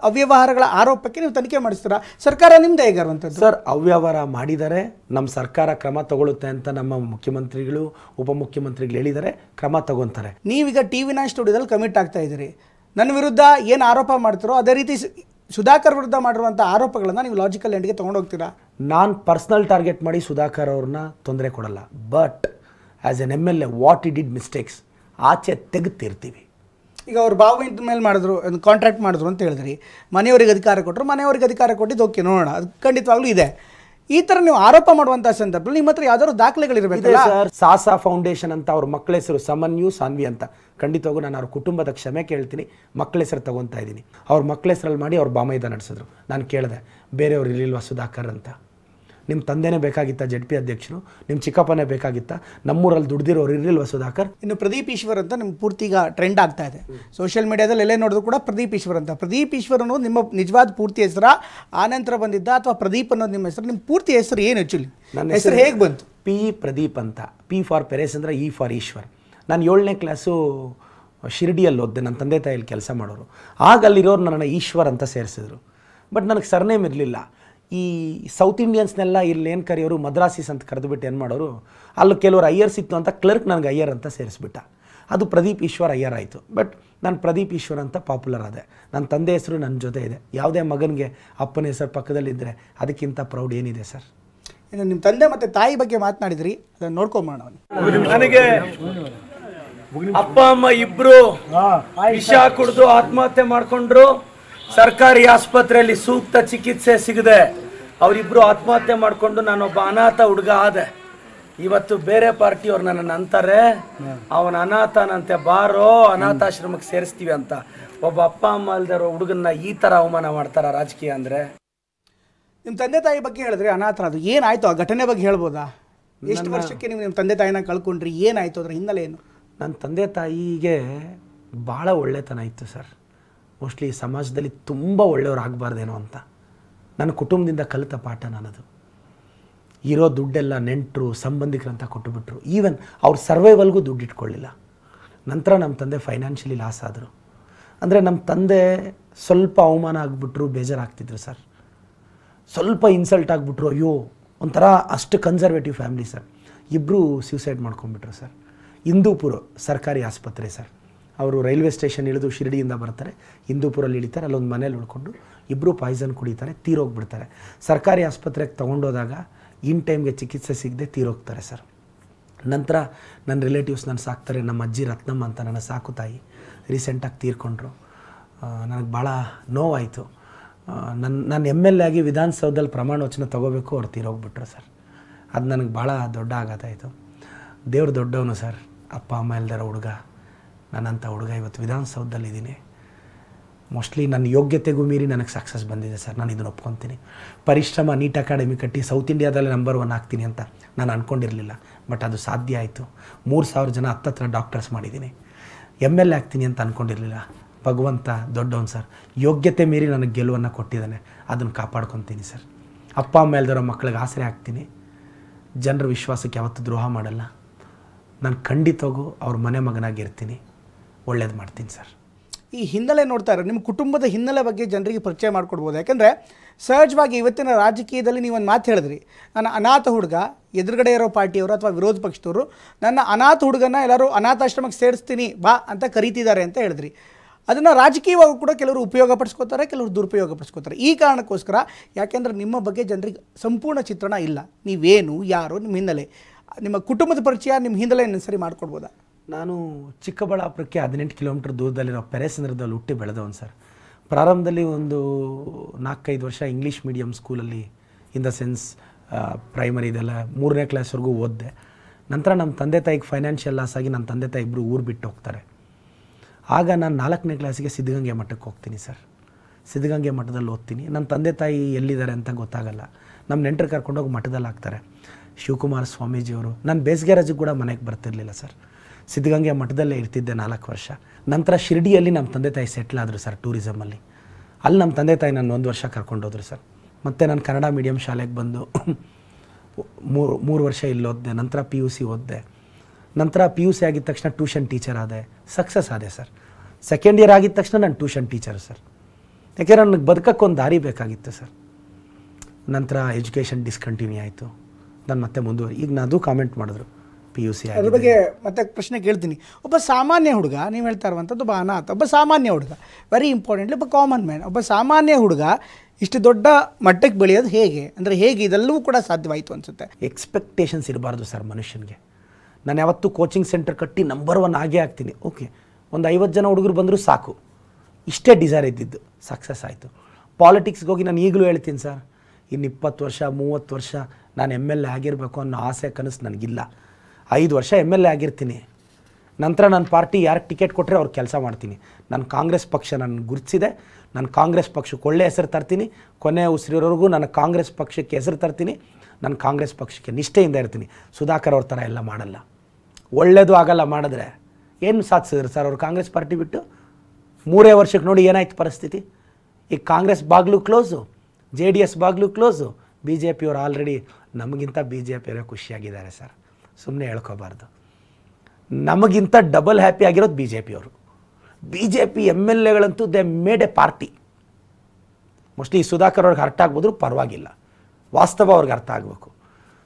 ಅವ್ಯವಹಾರಗಳ ಆರೋಪಕ್ಕೆ ನೀವು ತನಿಖೆ ಮಾಡಿಸ್ತೀರಾ? ಸರ್ಕಾರ ನಿಮ್ಮದೇ ಹೇಗಿರುವಂಥದ್ದು? ಸರ್, ಅವ್ಯವಹಾರ ಮಾಡಿದರೆ ನಮ್ಮ ಸರ್ಕಾರ ಕ್ರಮ ತಗೊಳುತ್ತೆ ಅಂತ ನಮ್ಮ ಮುಖ್ಯಮಂತ್ರಿಗಳು, ಉಪಮುಖ್ಯಮಂತ್ರಿಗಳು ಹೇಳಿದರೆ ಕ್ರಮ ತಗೊತಾರೆ. ನೀವೀಗ TV9 ಸ್ಟುಡಿಯೋದಲ್ಲಿ ಕಮಿಟ್ ಆಗ್ತಾ ಇದ್ದೀರಿ. ನನ್ನ ವಿರುದ್ಧ ಏನು ಆರೋಪ ಮಾಡ್ತೀರೋ ಅದೇ ರೀತಿ ಸುಧಾಕರ್ ವಿರುದ್ಧ ಮಾಡಿರುವಂಥ ಆರೋಪಗಳನ್ನು ನೀವು ಲಾಜಿಕಲ್ ಎಂಡ್ಗೆ ತೊಗೊಂಡು ಹೋಗ್ತೀರಾ? ನಾನು ಪರ್ಸ್ನಲ್ ಟಾರ್ಗೆಟ್ ಮಾಡಿ ಸುಧಾಕರ್ ಅವ್ರನ್ನ ತೊಂದರೆ ಕೊಡಲ್ಲ. But as an MLA what E did mistakes ಆಚೆ ತೆಗೆತಿರ್ತೀವಿ. ಈಗ ಅವ್ರು ಬಾವಿನ ಮೇಲೆ ಮಾಡಿದ್ರು, ಕಾಂಟ್ರಾಕ್ಟ್ ಮಾಡಿದ್ರು ಅಂತ ಹೇಳಿದ್ರಿ, ಮನೆಯವ್ರಿಗೆ ಅಧಿಕಾರ ಕೊಟ್ಟರು, ಮನೆಯವ್ರಿಗೆ ಅಧಿಕಾರ ಕೊಟ್ಟಿದ್ದು ಓಕೆ, ನೋಡೋಣ, ಅದು ಖಂಡಿತವಾಗ್ಲೂ ಇದೆ. ಈ ಥರ ನೀವು ಆರೋಪ ಮಾಡುವಂಥ ಸಂದರ್ಭದಲ್ಲಿ ನಿಮ್ಮ ಹತ್ರ ಯಾವ್ದಾದ್ರು ದಾಖಲೆಗಳಿರಬೇಕಲ್ಲ? ಸಾಸಾ ಫೌಂಡೇಶನ್ ಅಂತ ಅವ್ರ ಮಕ್ಕಳ ಹೆಸರು ಸಮನ್ಯು, ಸಾನ್ವಿ ಅಂತ. ಖಂಡಿತವಾಗೂ ನಾನು ಅವ್ರ ಕುಟುಂಬದ ಕ್ಷಮೆ ಕೇಳ್ತೀನಿ. ಮಕ್ಕಳ ಹೆಸರು ತಗೊತಾ ಇದ್ದೀನಿ. ಅವ್ರ ಮಕ್ಕಳ ಹೆಸರಲ್ಲಿ ಮಾಡಿ ಅವ್ರ ಬಾಮೈದ ನಡೆಸಿದ್ರು. ನಾನು ಕೇಳಿದೆ, ಬೇರೆಯವ್ರು ಇರಲಿಲ್ವಾ ಸುಧಾಕರ್ ಅಂತ? ನಿಮ್ಮ ತಂದೆನೇ ಬೇಕಾಗಿತ್ತಾ ZP ಅಧ್ಯಕ್ಷರು? ನಿಮ್ಮ ಚಿಕ್ಕಪ್ಪನೇ ಬೇಕಾಗಿತ್ತಾ? ನಮ್ಮೂರಲ್ಲಿ ದುಡ್ದಿರೋರು ಇರಲಿಲ್ವಾ ಸುಧಾಕರ್? ಇನ್ನು ಪ್ರದೀಪ್ ಈಶ್ವರ್ ಅಂತ ನಿಮ್ಗೆ ಪೂರ್ತಿ ಈಗ ಟ್ರೆಂಡ್ ಆಗ್ತಾ ಇದೆ ಸೋಷಿಯಲ್ ಮೀಡಿಯಾದಲ್ಲಿ. ಎಲ್ಲೇ ನೋಡಿದ್ರು ಕೂಡ ಪ್ರದೀಪ್ ಈಶ್ವರ್ ಅಂತ. ಪ್ರದೀಪ್ ಈಶ್ವರ್ ಅನ್ನೋದು ನಿಮ್ಮ ನಿಜವಾದ ಪೂರ್ತಿ ಹೆಸರಾ, ಆನಂತರ ಬಂದಿದ್ದ, ಅಥವಾ ಪ್ರದೀಪ್ ಅನ್ನೋದು ನಿಮ್ಮ ಹೆಸರು? ನಿಮ್ಮ ಪೂರ್ತಿ ಹೆಸರು ಏನು ಆ್ಯಕ್ಚುಲಿ? ನನ್ನ ಹೆಸರು ಹೇಗೆ ಬಂತು? P ಪ್ರದೀಪ್ ಅಂತ. P for Peresandra, E for Eshwar. ನಾನು 7ನೇ ಕ್ಲಾಸು ಶಿರ್ಡಿಯಲ್ಲಿ ಓದ್ದೆ. ನನ್ನ ತಂದೆ ತಾಯಿಯಲ್ಲಿ ಕೆಲಸ ಮಾಡೋರು. ಆಗ ಅಲ್ಲಿರೋರು ನನ್ನನ್ನು ಈಶ್ವರ್ ಅಂತ ಸೇರಿಸಿದ್ರು. ಬಟ್ ನನಗೆ ಸರ್ನೇಮ್ ಇರಲಿಲ್ಲ. ಈ ಸೌತ್ ಇಂಡಿಯನ್ಸ್ನೆಲ್ಲ ಇಲ್ಲಿ ಏನು ಕರೆಯೋರು, ಮದ್ರಾಸಿಸ್ ಅಂತ ಕರೆದುಬಿಟ್ಟು ಏನು ಮಾಡೋರು, ಅಲ್ಲಿ ಕೆಲವರು ಅಯ್ಯರ್ಸ್ ಇತ್ತು ಅಂತ ಕ್ಲರ್ಕ್ ನನಗೆ ಅಯ್ಯರ್ ಅಂತ ಸೇರಿಸ್ಬಿಟ್ಟ. ಅದು ಪ್ರದೀಪ್ ಈಶ್ವರ್ ಅಯ್ಯರ್ ಆಯಿತು. ಬಟ್ ನಾನು ಪ್ರದೀಪ್ ಈಶ್ವರ್ ಅಂತ ಪಾಪ್ಯುಲರ್ ಆದೆ. ನನ್ನ ತಂದೆ ಹೆಸರು ನನ್ನ ಜೊತೆ ಇದೆ. ಯಾವುದೇ ಮಗನಿಗೆ ಅಪ್ಪನ ಹೆಸರು ಪಕ್ಕದಲ್ಲಿದ್ದರೆ ಅದಕ್ಕಿಂತ ಪ್ರೌಡ್ ಏನಿದೆ ಸರ್? ಇನ್ನು ನಿಮ್ಮ ತಂದೆ ಮತ್ತು ತಾಯಿ ಬಗ್ಗೆ ಮಾತನಾಡಿದ್ರಿ, ಅದನ್ನು ನೋಡ್ಕೊಂಬೋಣ. ನನಗೆ ಅಪ್ಪ ಅಮ್ಮ ಇಬ್ರು ವಿಷ ಕುಡಿದು ಆತ್ಮಹತ್ಯೆ ಮಾಡ್ಕೊಂಡ್ರು. ಸರ್ಕಾರಿ ಆಸ್ಪತ್ರೆಯಲ್ಲಿ ಸೂಕ್ತ ಚಿಕಿತ್ಸೆ ಸಿಗದೆ ಅವರಿಬ್ರು ಆತ್ಮಹತ್ಯೆ ಮಾಡಿಕೊಂಡು ನಾನೊಬ್ಬ ಅನಾಥ ಹುಡುಗ ಆದೆ. ಇವತ್ತು ಬೇರೆ ಪಾರ್ಟಿಯವ್ರು ನನ್ನನ್ನು ಅಂತಾರೆ, ಅವನ ಅನಾಥನಂತೆ, ಬಾರೋ ಅನಾಥಾಶ್ರಮಕ್ಕೆ ಸೇರಿಸ್ತೀವಿ ಅಂತ. ಒಬ್ಬ ಅಪ್ಪ ಅಮ್ಮ ಅಲ್ದಿರೋ ಹುಡುಗನ್ನ ಈ ಥರ ಅವಮಾನ ಮಾಡ್ತಾರ ರಾಜಕೀಯ ಅಂದರೆ? ನಿಮ್ಮ ತಂದೆ ತಾಯಿ ಬಗ್ಗೆ ಹೇಳಿದ್ರೆ ಅನಾಥ, ಅದು ಏನಾಯಿತು ಆ ಘಟನೆ ಬಗ್ಗೆ ಹೇಳ್ಬೋದಾ? ಎಷ್ಟು ವರ್ಷಕ್ಕೆ ನೀವು ನಿಮ್ಮ ತಂದೆ ತಾಯಿನ ಕಳ್ಕೊಂಡ್ರಿ? ಏನಾಯಿತು, ಅದರ ಹಿನ್ನೆಲೆ ಏನು? ನನ್ನ ತಂದೆ ತಾಯಿಗೆ ಭಾಳ ಒಳ್ಳೆತನ ಇತ್ತು ಸರ್. ಮೋಸ್ಟ್ಲಿ ಸಮಾಜದಲ್ಲಿ ತುಂಬ ಒಳ್ಳೆಯವ್ರಾಗಬಾರ್ದೇನೋ ಅಂತ ನನ್ನ ಕುಟುಂಬದಿಂದ ಕಲಿತ ಪಾಠ ನನ್ನದು. ಇರೋ ದುಡ್ಡೆಲ್ಲ ನೆಂಟರು ಸಂಬಂಧಿಕರಂತ ಕೊಟ್ಟುಬಿಟ್ರು. ಈವನ್ ಅವ್ರ ಸರ್ವೈವಲ್ಗೂ ದುಡ್ಡು ಇಟ್ಕೊಳ್ಳಿಲ್ಲ. ನಂತರ ನಮ್ಮ ತಂದೆ ಫೈನಾನ್ಷಿಯಲಿ ಲಾಸ್ ಆದರು. ಅಂದರೆ ನಮ್ಮ ತಂದೆ ಸ್ವಲ್ಪ ಅವಮಾನ ಆಗಿಬಿಟ್ರು, ಬೇಜಾರಾಗ್ತಿದ್ರು ಸರ್. ಸ್ವಲ್ಪ ಇನ್ಸಲ್ಟ್ ಆಗಿಬಿಟ್ರು, ಅಯ್ಯೋ ಒಂಥರ ಅಷ್ಟು ಕನ್ಸರ್ವೇಟಿವ್ ಫ್ಯಾಮಿಲಿ ಸರ್. ಇಬ್ಬರು ಸ್ಯೂಸೈಡ್ ಮಾಡ್ಕೊಂಡ್ಬಿಟ್ರು ಸರ್. ಹಿಂದೂಪುರ ಸರ್ಕಾರಿ ಆಸ್ಪತ್ರೆ ಸರ್. ಅವರು ರೈಲ್ವೆ ಸ್ಟೇಷನ್ ಇಳಿದು ಶಿರಡಿಯಿಂದ ಬರ್ತಾರೆ, ಹಿಂದೂಪುರಲ್ಲಿ ಇಳಿತಾರೆ, ಅಲ್ಲೊಂದು ಮನೇಲಿ ಉಳ್ಕೊಂಡು ಇಬ್ಬರು ಪಾಯ್ಸನ್ ಕುಡಿತಾರೆ, ತೀರೋಗ್ಬಿಡ್ತಾರೆ. ಸರ್ಕಾರಿ ಆಸ್ಪತ್ರೆಗೆ ತೊಗೊಂಡೋದಾಗ ಇನ್ ಟೈಮ್ಗೆ ಚಿಕಿತ್ಸೆ ಸಿಗದೆ ತೀರೋಗ್ತಾರೆ ಸರ್. ನಂತರ ನನ್ನ ರಿಲೇಟಿವ್ಸ್ ನನ್ನ ಸಾಕ್ತಾರೆ. ನಮ್ಮ ಅಜ್ಜಿ ರತ್ನಮ್ಮ ಅಂತ ನನ್ನ ಸಾಕು ತಾಯಿ ರೀಸೆಂಟಾಗಿ ತೀರ್ಕೊಂಡ್ರು. ನನಗೆ ಭಾಳ ನೋವಾಯಿತು. ನಾನು MLA ಆಗಿ ವಿಧಾನಸೌಧದಲ್ಲಿ ಪ್ರಮಾಣ ವಚನ ತೊಗೋಬೇಕು, ಅವ್ರು ತೀರೋಗ್ಬಿಟ್ರು ಸರ್. ಅದು ನನಗೆ ಭಾಳ ದೊಡ್ಡ ಆಘಾತ ಆಯಿತು. ದೇವ್ರು ದೊಡ್ಡವನು ಸರ್. ಅಪ್ಪ ಅಮ್ಮ ಇಲ್ದಿರೋ ಹುಡುಗ, ನನ್ನಂಥ ಹುಡುಗ ಇವತ್ತು ವಿಧಾನಸೌಧದಲ್ಲಿದ್ದೀನಿ. ಮೋಸ್ಟ್ಲಿ ನನ್ನ ಯೋಗ್ಯತೆಗೂ ಮೀರಿ ನನಗೆ ಸಕ್ಸಸ್ ಬಂದಿದೆ ಸರ್. ನಾನು ಇದನ್ನು ಒಪ್ಕೊತೀನಿ. ಪರಿಶ್ರಮ, ನೀಟ್ ಅಕಾಡೆಮಿ ಕಟ್ಟಿ ಸೌತ್ ಇಂಡಿಯಾದಲ್ಲೇ ನಂಬರ್ 1 ಆಗ್ತೀನಿ ಅಂತ ನಾನು ಅಂದ್ಕೊಂಡಿರಲಿಲ್ಲ. ಬಟ್ ಅದು ಸಾಧ್ಯ ಆಯಿತು. 3000 ಜನ ಹತ್ತತ್ರ ಡಾಕ್ಟರ್ಸ್ ಮಾಡಿದ್ದೀನಿ. MLA ಆಗ್ತೀನಿ ಅಂತ ಅಂದ್ಕೊಂಡಿರಲಿಲ್ಲ. ಭಗವಂತ ದೊಡ್ಡವನು ಸರ್. ಯೋಗ್ಯತೆ ಮೀರಿ ನನಗೆ ಗೆಲುವನ್ನು ಕೊಟ್ಟಿದ್ದಾನೆ. ಅದನ್ನು ಕಾಪಾಡ್ಕೊತೀನಿ ಸರ್. ಅಪ್ಪ ಅಮ್ಮ ಇಲ್ದಿರೋ ಮಕ್ಕಳಿಗೆ ಆಸರೆ ಆಗ್ತೀನಿ. ಜನರ ವಿಶ್ವಾಸಕ್ಕೆ ಯಾವತ್ತೂ ದ್ರೋಹ ಮಾಡಲ್ಲ. ನಾನು ಖಂಡಿತವಾಗೂ ಅವ್ರ ಮನೆ ಮಗನಾಗಿರ್ತೀನಿ. ಒಳ್ಳೇದು ಮಾಡ್ತೀನಿ ಸರ್. ಈ ಹಿನ್ನೆಲೆ ನೋಡ್ತಾ ಇರೋ ನಿಮ್ಮ ಕುಟುಂಬದ ಹಿನ್ನೆಲೆ ಬಗ್ಗೆ ಜನರಿಗೆ ಪರಿಚಯ ಮಾಡಿಕೊಡ್ಬೋದು. ಯಾಕೆಂದರೆ ಸಹಜವಾಗಿ ಇವತ್ತಿನ ರಾಜಕೀಯದಲ್ಲಿ ನೀವೊಂದು ಮಾತು ಹೇಳಿದ್ರಿ, ನನ್ನ ಅನಾಥ ಹುಡುಗ, ಎದುರುಗಡೆ ಇರೋ ಪಾರ್ಟಿಯವರು ಅಥವಾ ವಿರೋಧ ಪಕ್ಷದವರು ನನ್ನ ಅನಾಥ ಹುಡುಗನ ಎಲ್ಲರೂ ಅನಾಥಾಶ್ರಮಕ್ಕೆ ಸೇರಿಸ್ತೀನಿ ಬಾ ಅಂತ ಕರೀತಿದ್ದಾರೆ ಅಂತ ಹೇಳಿದ್ರಿ. ಅದನ್ನು ರಾಜಕೀಯವಾಗಿ ಕೂಡ ಕೆಲವರು ಉಪಯೋಗ ಪಡಿಸ್ಕೋತಾರೆ, ಕೆಲವರು ದುರುಪಯೋಗ ಪಡಿಸ್ಕೋತಾರೆ. ಈ ಕಾರಣಕ್ಕೋಸ್ಕರ, ಯಾಕೆಂದರೆ ನಿಮ್ಮ ಬಗ್ಗೆ ಜನರಿಗೆ ಸಂಪೂರ್ಣ ಚಿತ್ರಣ ಇಲ್ಲ. ನೀವೇನು, ಯಾರು, ನಿಮ್ಮ ಹಿನ್ನೆಲೆ, ನಿಮ್ಮ ಕುಟುಂಬದ ಪರಿಚಯ, ನಿಮ್ಮ ಹಿನ್ನೆಲೆಯನ್ನು ಸರಿ ಮಾಡಿಕೊಡ್ಬೋದಾ? ನಾನು ಚಿಕ್ಕಬಳ್ಳಾಪುರಕ್ಕೆ 18 ಕಿಲೋಮೀಟರ್ ದೂರದಲ್ಲಿರೋ ಪೆರೇಸಂದ್ರದಲ್ಲಿ ಹುಟ್ಟಿ ಬೆಳೆದವನು ಸರ್. ಪ್ರಾರಂಭದಲ್ಲಿ ಒಂದು 4-5 ವರ್ಷ ಇಂಗ್ಲೀಷ್ ಮೀಡಿಯಮ್ ಸ್ಕೂಲಲ್ಲಿ, ಇನ್ ದ ಸೆನ್ಸ್ ಪ್ರೈಮರಿ ಇದೆಲ್ಲ 3ನೇ ಕ್ಲಾಸ್ವರೆಗೂ ಓದಿದೆ. ನಂತರ ನಮ್ಮ ತಂದೆ ತಾಯಿಗೆ ಫೈನಾನ್ಷಿಯಲ್ ಲಾಸ್ ಆಗಿ ನಮ್ಮ ತಂದೆ ತಾಯಿ ಇಬ್ಬರು ಊರು ಬಿಟ್ಟು ಹೋಗ್ತಾರೆ. ಆಗ ನಾನು 4ನೇ ಕ್ಲಾಸಿಗೆ ಸಿದ್ಧಗಂಗೆ ಮಠಕ್ಕೆ ಹೋಗ್ತೀನಿ ಸರ್. ಸಿದ್ಧಗಂಗೆ ಮಠದಲ್ಲಿ ಓದ್ತೀನಿ. ನನ್ನ ತಂದೆ ತಾಯಿ ಎಲ್ಲಿದ್ದಾರೆ ಅಂತ ಗೊತ್ತಾಗಲ್ಲ. ನಮ್ಮ ನೆಂಟರು ಕರ್ಕೊಂಡೋಗಿ ಮಠದಲ್ಲಿ ಹಾಕ್ತಾರೆ. ಶಿವಕುಮಾರ ಸ್ವಾಮೀಜಿಯವರು. ನಾನು ಬೇಸಿಗೆ ರಜೆಗೆ ಕೂಡ ಮನೆಗೆ ಬರ್ತಿರ್ಲಿಲ್ಲ ಸರ್. ಸಿದ್ಧಗಂಗೆ ಮಠದಲ್ಲೇ ಇರ್ತಿದ್ದೆ 4 ವರ್ಷ. ನಂತರ ಶಿರ್ಡಿಯಲ್ಲಿ ನಮ್ಮ ತಂದೆ ತಾಯಿ ಸೆಟ್ಲ್ ಆದರು ಸರ್, ಟೂರಿಸಮಲ್ಲಿ. ಅಲ್ಲಿ ನಮ್ಮ ತಂದೆ ತಾಯಿ ನಾನು 1 ವರ್ಷ ಕರ್ಕೊಂಡೋದ್ರು ಸರ್. ಮತ್ತು ನಾನು ಕನ್ನಡ ಮೀಡಿಯಮ್ ಶಾಲೆಗೆ ಬಂದು 3 ವರ್ಷ ಇಲ್ಲಿ ಓದಿದೆ. ನಂತರ PUC ಓದಿದೆ. ನಂತರ PUC ಆಗಿದ ತಕ್ಷಣ ಟ್ಯೂಷನ್ ಟೀಚರ್ ಆದೆ, ಸಕ್ಸಸ್ ಆದೆ ಸರ್. ಸೆಕೆಂಡ್ ಇಯರ್ ಆಗಿದ ತಕ್ಷಣ ನಾನು ಟ್ಯೂಷನ್ ಟೀಚರು ಸರ್. ಯಾಕೆಂದರೆ ನನಗೆ ಬದುಕೋಕ್ಕೊಂದು ದಾರಿ ಬೇಕಾಗಿತ್ತು ಸರ್. ನಂತರ ಎಜುಕೇಷನ್ ಡಿಸ್ಕಂಟಿನ್ಯೂ ಆಯಿತು. ನಾನು ಮತ್ತೆ ಈಗ ನಾನು ಅದು ಕಾಮೆಂಟ್ ಮಾಡಿದ್ರು PUC ಅದ್ರ ಬಗ್ಗೆ ಮತ್ತೆ ಪ್ರಶ್ನೆ ಕೇಳ್ತೀನಿ. ಒಬ್ಬ ಸಾಮಾನ್ಯ ಹುಡುಗ, ನೀವು ಹೇಳ್ತಾ ಇರುವಂಥದ್ದು ಒಬ್ಬ ಅನಾಥ, ಒಬ್ಬ ಸಾಮಾನ್ಯ ಹುಡುಗ, ವೆರಿ ಇಂಪಾರ್ಟೆಂಟ್ಲಿ ಒಬ್ಬ ಕಾಮನ್ ಮ್ಯಾನ್, ಒಬ್ಬ ಸಾಮಾನ್ಯ ಹುಡುಗ ಇಷ್ಟು ದೊಡ್ಡ ಮಟ್ಟಕ್ಕೆ ಬೆಳೆಯೋದು ಹೇಗೆ, ಅಂದರೆ ಹೇಗೆ ಇದೆಲ್ಲವೂ ಕೂಡ ಸಾಧ್ಯವಾಯಿತು ಅನಿಸುತ್ತೆ? ಎಕ್ಸ್ಪೆಕ್ಟೇಷನ್ಸ್ ಇರಬಾರ್ದು ಸರ್ ಮನುಷ್ಯನಿಗೆ. ನಾನು ಯಾವತ್ತೂ ಕೋಚಿಂಗ್ ಸೆಂಟರ್ ಕಟ್ಟಿ ನಂಬರ್ 1 ಆಗೇ ಆಗ್ತೀನಿ. ಓಕೆ, ಒಂದು 50 ಜನ ಹುಡುಗರು ಬಂದರೂ ಸಾಕು, ಇಷ್ಟೇ ಡಿಸೈರ್ ಇದ್ದಿದ್ದು. ಸಕ್ಸಸ್ ಆಯಿತು. ಪಾಲಿಟಿಕ್ಸ್ಗೆ ಹೋಗಿ ನಾನು ಈಗಲೂ ಹೇಳ್ತೀನಿ ಸರ್, ಇನ್ನು 20 ವರ್ಷ 30 ವರ್ಷ ನಾನು MLA ಆಗಿರಬೇಕು ಅನ್ನೋ ಆಸೆ ಕನಸು ನನಗಿಲ್ಲ. 5 ವರ್ಷ MLA ಆಗಿರ್ತೀನಿ. ನಂತರ ನನ್ನ ಪಾರ್ಟಿ ಯಾರಿಗೆ ಟಿಕೆಟ್ ಕೊಟ್ಟರೆ ಅವ್ರು ಕೆಲಸ ಮಾಡ್ತೀನಿ. ನಾನು ಕಾಂಗ್ರೆಸ್ ಪಕ್ಷ ನನ್ನ ಗುರುತಿಸಿದೆ. ನಾನು ಕಾಂಗ್ರೆಸ್ ಪಕ್ಷಕ್ಕೆ ಒಳ್ಳೆ ಹೆಸರು ತರ್ತೀನಿ. ಕೊನೆ ಉಸಿರಿರೋರ್ಗೂ ನಾನು ಕಾಂಗ್ರೆಸ್ ಪಕ್ಷಕ್ಕೆ ಹೆಸರು ತರ್ತೀನಿ. ನಾನು ಕಾಂಗ್ರೆಸ್ ಪಕ್ಷಕ್ಕೆ ನಿಷ್ಠೆಯಿಂದ ಇರ್ತೀನಿ. ಸುಧಾಕರ್ ಅವ್ರ ಥರ ಎಲ್ಲ ಮಾಡಲ್ಲ. ಒಳ್ಳೆಯದು ಆಗಲ್ಲ ಮಾಡಿದ್ರೆ. ಏನು ಸಾಧಿಸಿದ್ರು ಸರ್ ಅವರು ಕಾಂಗ್ರೆಸ್ ಪಾರ್ಟಿ ಬಿಟ್ಟು? 3 ವರ್ಷಕ್ಕೆ ನೋಡಿ ಏನಾಯ್ತು ಪರಿಸ್ಥಿತಿ. ಈಗ ಕಾಂಗ್ರೆಸ್ ಬಾಗಿಲು ಕ್ಲೋಸು, JDS ಬಾಗಿಲು ಕ್ಲೋಸು. BJP ಅವರು ಆಲ್ರೆಡಿ ನಮಗಿಂತ BJP ಅವರೇ ಖುಷಿಯಾಗಿದ್ದಾರೆ ಸರ್. ಸುಮ್ಮನೆ ಹೇಳ್ಕೋಬಾರ್ದು. ನಮಗಿಂತ ಡಬಲ್ ಹ್ಯಾಪಿ ಆಗಿರೋದು BJP ಅವರು. BJP MLAಗಳಂತೂ they made a party. Mostly Sudhakar ಅವ್ರಿಗೆ ಅರ್ಥ ಆಗ್ಬೋದ್ರು, ಪರವಾಗಿಲ್ಲ. ವಾಸ್ತವ ಅವ್ರಿಗೆ ಅರ್ಥ ಆಗಬೇಕು.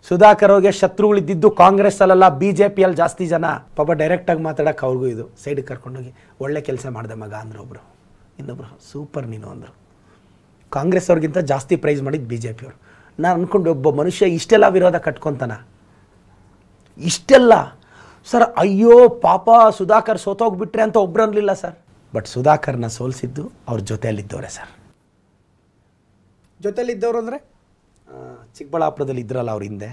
ಸುಧಾಕರ್ ಅವ್ರಿಗೆ ಶತ್ರುಗಳಿದ್ದಿದ್ದು ಕಾಂಗ್ರೆಸ್ಸಲ್ಲ, BJPಯಲ್ಲಿ ಜಾಸ್ತಿ ಜನ. ಪಾಪ ಡೈರೆಕ್ಟಾಗಿ ಮಾತಾಡೋಕೆ ಅವ್ರಿಗೂ ಇದು ಸೈಡಿಗೆ ಕರ್ಕೊಂಡೋಗಿ ಒಳ್ಳೆ ಕೆಲಸ ಮಾಡಿದೆ ಮಗ ಅಂದರು ಒಬ್ಬರು. ಇನ್ನೊಬ್ಬರು ಸೂಪರ್ ನೀನು ಅಂದರು. ಕಾಂಗ್ರೆಸ್ ಅವ್ರಿಗಿಂತ ಜಾಸ್ತಿ ಪ್ರೈಸ್ ಮಾಡಿದ್ದು BJP ಅವರು. ನಾನು ಅಂದ್ಕೊಂಡು ಒಬ್ಬ ಮನುಷ್ಯ ಇಷ್ಟೆಲ್ಲ ವಿರೋಧ ಕಟ್ಕೊತಾನ, ಇಷ್ಟೆಲ್ಲ ಸರ್. ಅಯ್ಯೋ ಪಾಪ ಸುಧಾಕರ್ ಸೋತೋಗ್ಬಿಟ್ರೆ ಅಂತ ಒಬ್ರು ಅನ್ನಲಿಲ್ಲ ಸರ್. ಬಟ್ ಸುಧಾಕರ್ನ ಸೋಲಿಸಿದ್ದು ಅವ್ರ ಜೊತೆಯಲ್ಲಿದ್ದವರೇ ಸರ್. ಜೊತೆಲಿದ್ದವರು ಅಂದರೆ ಚಿಕ್ಕಬಳ್ಳಾಪುರದಲ್ಲಿ ಇದ್ರಲ್ಲ ಅವ್ರ ಹಿಂದೆ,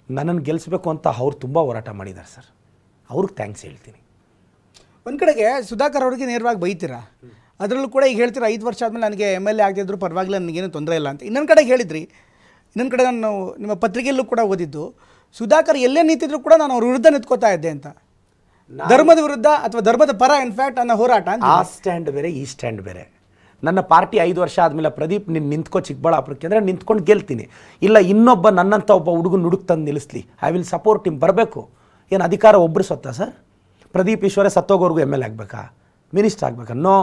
ನನ್ನನ್ನು ಗೆಲ್ಲಿಸ್ಬೇಕು ಅಂತ ಅವ್ರು ತುಂಬ ಹೋರಾಟ ಮಾಡಿದ್ದಾರೆ ಸರ್. ಅವ್ರಿಗೆ ಥ್ಯಾಂಕ್ಸ್ ಹೇಳ್ತೀನಿ. ಒಂದು ಕಡೆಗೆ ಸುಧಾಕರ್ ಅವರಿಗೆ ನೇರವಾಗಿ ಬೈತೀರಾ, ಅದರಲ್ಲೂ ಕೂಡ ಈಗ ಹೇಳ್ತೀರಾ 5 ವರ್ಷ ಆದಮೇಲೆ ನನಗೆ MLA ಆಗದಿದ್ರು ಪರವಾಗಿಲ್ಲ, ನನಗೇನು ತೊಂದರೆ ಇಲ್ಲ ಅಂತ. ಇನ್ನೊಂದು ಕಡೆಗೆ ಹೇಳಿದ್ರಿ, ಇನ್ನೊಂದು ಕಡೆ ನಾನು ನಿಮ್ಮ ಪತ್ರಿಕೆಯಲ್ಲೂ ಕೂಡ ಓದಿದ್ದು, ಸುಧಾಕರ್ ಎಲ್ಲೇ ನಿಂತಿದ್ರು ಕೂಡ ನಾನು ಅವ್ರ ವಿರುದ್ಧ ನಿಂತ್ಕೋತಾ ಇದ್ದೆ ಅಂತ. ಧರ್ಮದ ವಿರುದ್ಧ ಅಥವಾ ಧರ್ಮದ ಪರ ಇನ್ಫ್ಯಾಕ್ಟ್ ಅನ್ನೋ ಹೋರಾಟ ಅಂತ. ಆ ಸ್ಟ್ಯಾಂಡ್ ಬೇರೆ, ಈ ಸ್ಟ್ಯಾಂಡ್ ಬೇರೆ. ನನ್ನ ಪಾರ್ಟಿ 5 ವರ್ಷ ಆದಮೇಲೆ ಪ್ರದೀಪ್ ನೀನು ನಿಂತ್ಕೋ ಚಿಕ್ಕಬಳ್ಳಾಪುರಕ್ಕೆ ಅಂದರೆ ನಿಂತ್ಕೊಂಡು ಗೆಲ್ತೀನಿ. ಇಲ್ಲ ಇನ್ನೊಬ್ಬ ನನ್ನಂಥ ಒಬ್ಬ ಹುಡುಗನ ಹುಡುಕ್ ತಂದು ನಿಲ್ಲಿಸ್ಲಿ, ಐ ವಿಲ್ ಸಪೋರ್ಟ್ ಹಿಮ್. ಬರಬೇಕು. ಏನು ಅಧಿಕಾರ ಒಬ್ಬರು ಸತ್ತ ಸರ್? ಪ್ರದೀಪ್ ಈಶ್ವರ ಸತ್ತೋಗೋರ್ಗೂ MLA ಆಗಬೇಕಾ, ಮಿನಿಸ್ಟರ್ ಆಗಬೇಕಾ? ನೋ,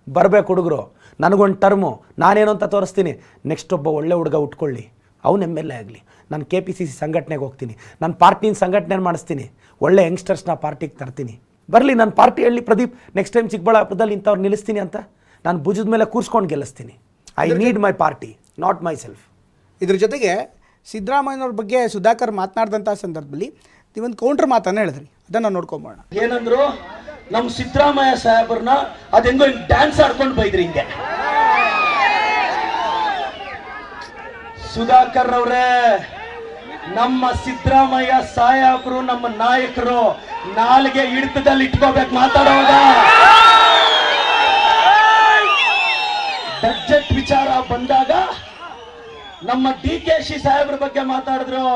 ಬರಬೇಕು ಹುಡುಗರು. ನನಗೊಂದು ಟರ್ಮು, ನಾನೇನು ಅಂತ ತೋರಿಸ್ತೀನಿ. ನೆಕ್ಸ್ಟ್ ಒಬ್ಬ ಒಳ್ಳೆ ಹುಡುಗ ಉಟ್ಕೊಳ್ಳಿ, ಅವ್ನು MLA ಆಗಲಿ. ನಾನು KPCC ಸಂಘಟನೆಗೆ ಹೋಗ್ತೀನಿ, ನಾನು ಪಾರ್ಟಿನ ಸಂಘಟನೆ ಮಾಡಿಸ್ತೀನಿ, ಒಳ್ಳೆ ಯಂಗ್ಸ್ಟರ್ಸ್ನ ಪಾರ್ಟಿಗೆ ತರ್ತೀನಿ. ಬರಲಿ, ನನ್ನ ಪಾರ್ಟಿ ಹೇಳಿ ಪ್ರದೀಪ್ ನೆಕ್ಸ್ಟ್ ಟೈಮ್ ಚಿಕ್ಕಬಳ್ಳಾಪುರದಲ್ಲಿ ಇಂಥವ್ರು ನಿಲ್ಲಿಸ್ತೀನಿ ಅಂತ. ನಾನು ಭುಜದ ಮೇಲೆ ಕೂರ್ಸ್ಕೊಂಡು ಗೆಲ್ಲಿಸ್ತೀನಿ. I need my party, not myself. ಇದ್ರ ಜೊತೆಗೆ ಸಿದ್ದರಾಮಯ್ಯನವ್ರ ಬಗ್ಗೆ ಸುಧಾಕರ್ ಮಾತನಾಡಿದಂಥ ಸಂದರ್ಭದಲ್ಲಿ ನೀವೊಂದು ಕೌಂಟರ್ ಮಾತನ್ನು ಹೇಳಿದ್ರಿ, ಅದನ್ನು ನೋಡ್ಕೊಂಬೋಣ. ಏನಂದ್ರು, ನಮ್ಮ ಸಿದ್ದರಾಮಯ್ಯ ಸಾಹೇಬ್ರನ್ನ ಅದೆಂಗೋ ಡ್ಯಾನ್ಸ್ ಆಡ್ಕೊಂಡು ಬೈದ್ರಿ ಹಿಂಗೆ. ಸುಧಾಕರ್ ಅವರೇ, ನಮ್ಮ ಸಿದ್ದರಾಮಯ್ಯ ಸಾಹೇಬ್ರು ನಮ್ಮ ನಾಯಕರು ನಾಲ್ಗೆ ಹಿಡಿತದಲ್ಲಿ ಇಟ್ಕೋಬೇಕು ಮಾತಾಡೋದ. ಬಜೆಟ್ ವಿಚಾರ ಬಂದಾಗ ನಮ್ಮ DKC ಸಾಹೇಬ್ರ ಬಗ್ಗೆ ಮಾತಾಡಿದ್ರು.